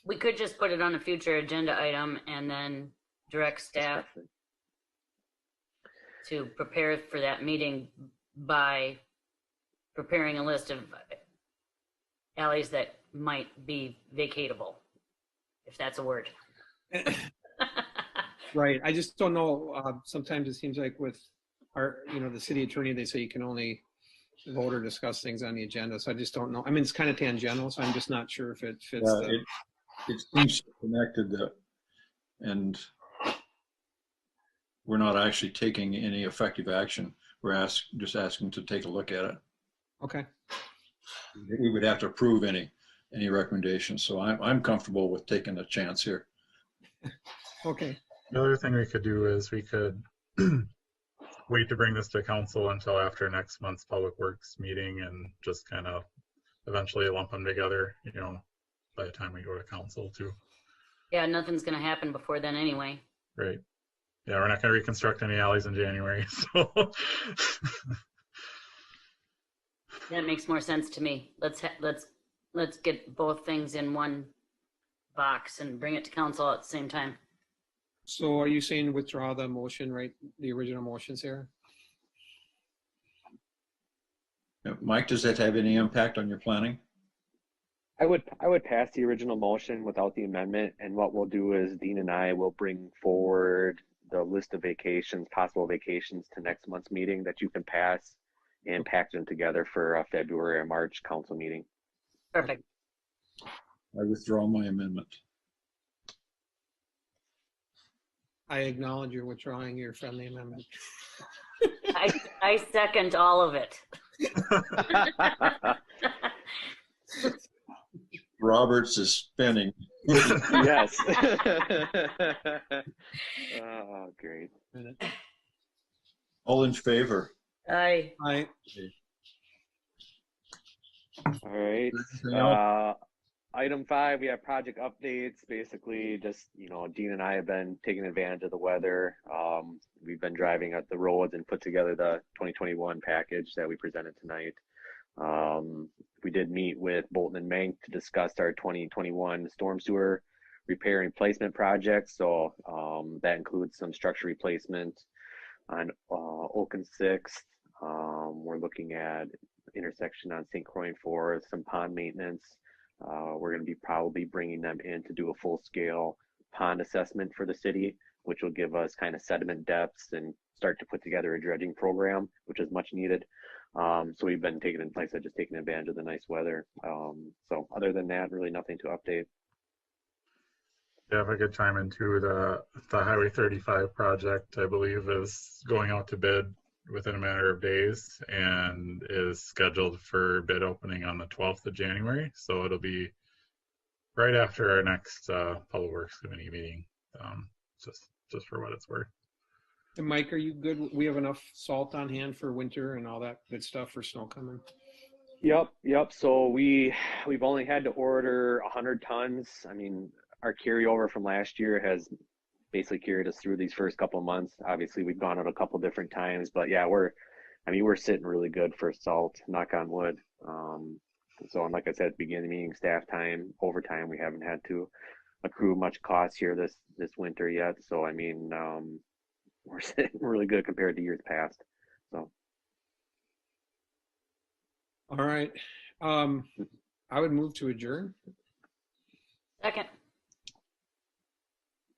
Speaker 4: We could just put it on a future agenda item and then direct staff to prepare for that meeting by preparing a list of alleys that might be vacatable, if that's a word.
Speaker 3: Right. I just don't know. Sometimes it seems like with the city attorney, they say you can only vote or discuss things on the agenda. So I just don't know. I mean, it's kind of tangential, so I'm just not sure if it fits.
Speaker 1: It seems connected, and we're not actually taking any effective action. We're just asking to take a look at it.
Speaker 3: Okay.
Speaker 1: We would have to approve any recommendations. So I'm comfortable with taking a chance here.
Speaker 3: Okay.
Speaker 5: The other thing we could do is we could wait to bring this to council until after next month's public works meeting and just kind of eventually lump them together, by the time we go to council too.
Speaker 4: Yeah, nothing's gonna happen before then anyway.
Speaker 5: Right. Yeah, we're not gonna reconstruct any alleys in January, so.
Speaker 4: That makes more sense to me. Let's get both things in one box and bring it to council at the same time.
Speaker 3: So are you saying withdraw the motion, right? The original motion, Sarah?
Speaker 1: Mike, does that have any impact on your planning?
Speaker 6: I would pass the original motion without the amendment, and what we'll do is Dean and I will bring forward the list of possible vacations to next month's meeting that you can pass and package them together for a February or March council meeting.
Speaker 4: Perfect.
Speaker 1: I withdraw my amendment.
Speaker 3: I acknowledge you're withdrawing your friendly amendment.
Speaker 4: I second all of it.
Speaker 1: Roberts is spinning.
Speaker 6: Yes. Oh, great.
Speaker 1: All in favor?
Speaker 4: Aye.
Speaker 3: Aye.
Speaker 6: All right.
Speaker 1: Anything else?
Speaker 6: Item 5, we have project updates. Basically, just Dean and I have been taking advantage of the weather. We've been driving up the roads and put together the 2021 package that we presented tonight. We did meet with Bolton and Mank to discuss our 2021 storm sewer repair and replacement project. So that includes some structure replacement on Oak and 6th. We're looking at intersection on St. Croix and 4th, some pond maintenance. We're going to be probably bringing them in to do a full-scale pond assessment for the city, which will give us kind of sediment depths and start to put together a dredging program, which is much needed. So we've been taking advantage of the nice weather. So other than that, really nothing to update.
Speaker 5: Yeah, if I could chime in too, the Highway 35 project, I believe, is going out to bid within a matter of days and is scheduled for bid opening on the 12th of January. So it'll be right after our next Public Works Committee meeting, just for what it's worth.
Speaker 3: And Mike, are you good? We have enough salt on hand for winter and all that good stuff for snow coming?
Speaker 6: Yep. So we've only had to order 100 tons. I mean, our carryover from last year has basically carried us through these first couple of months. Obviously, we've gone out a couple different times, but yeah, we're sitting really good for salt, knock on wood. So, and like I said, at the beginning of the meeting, staff time, overtime, we haven't had to accrue much cost here this winter yet. So, I mean, we're sitting really good compared to years past. So.
Speaker 3: All right. I would move to adjourn.
Speaker 4: Second.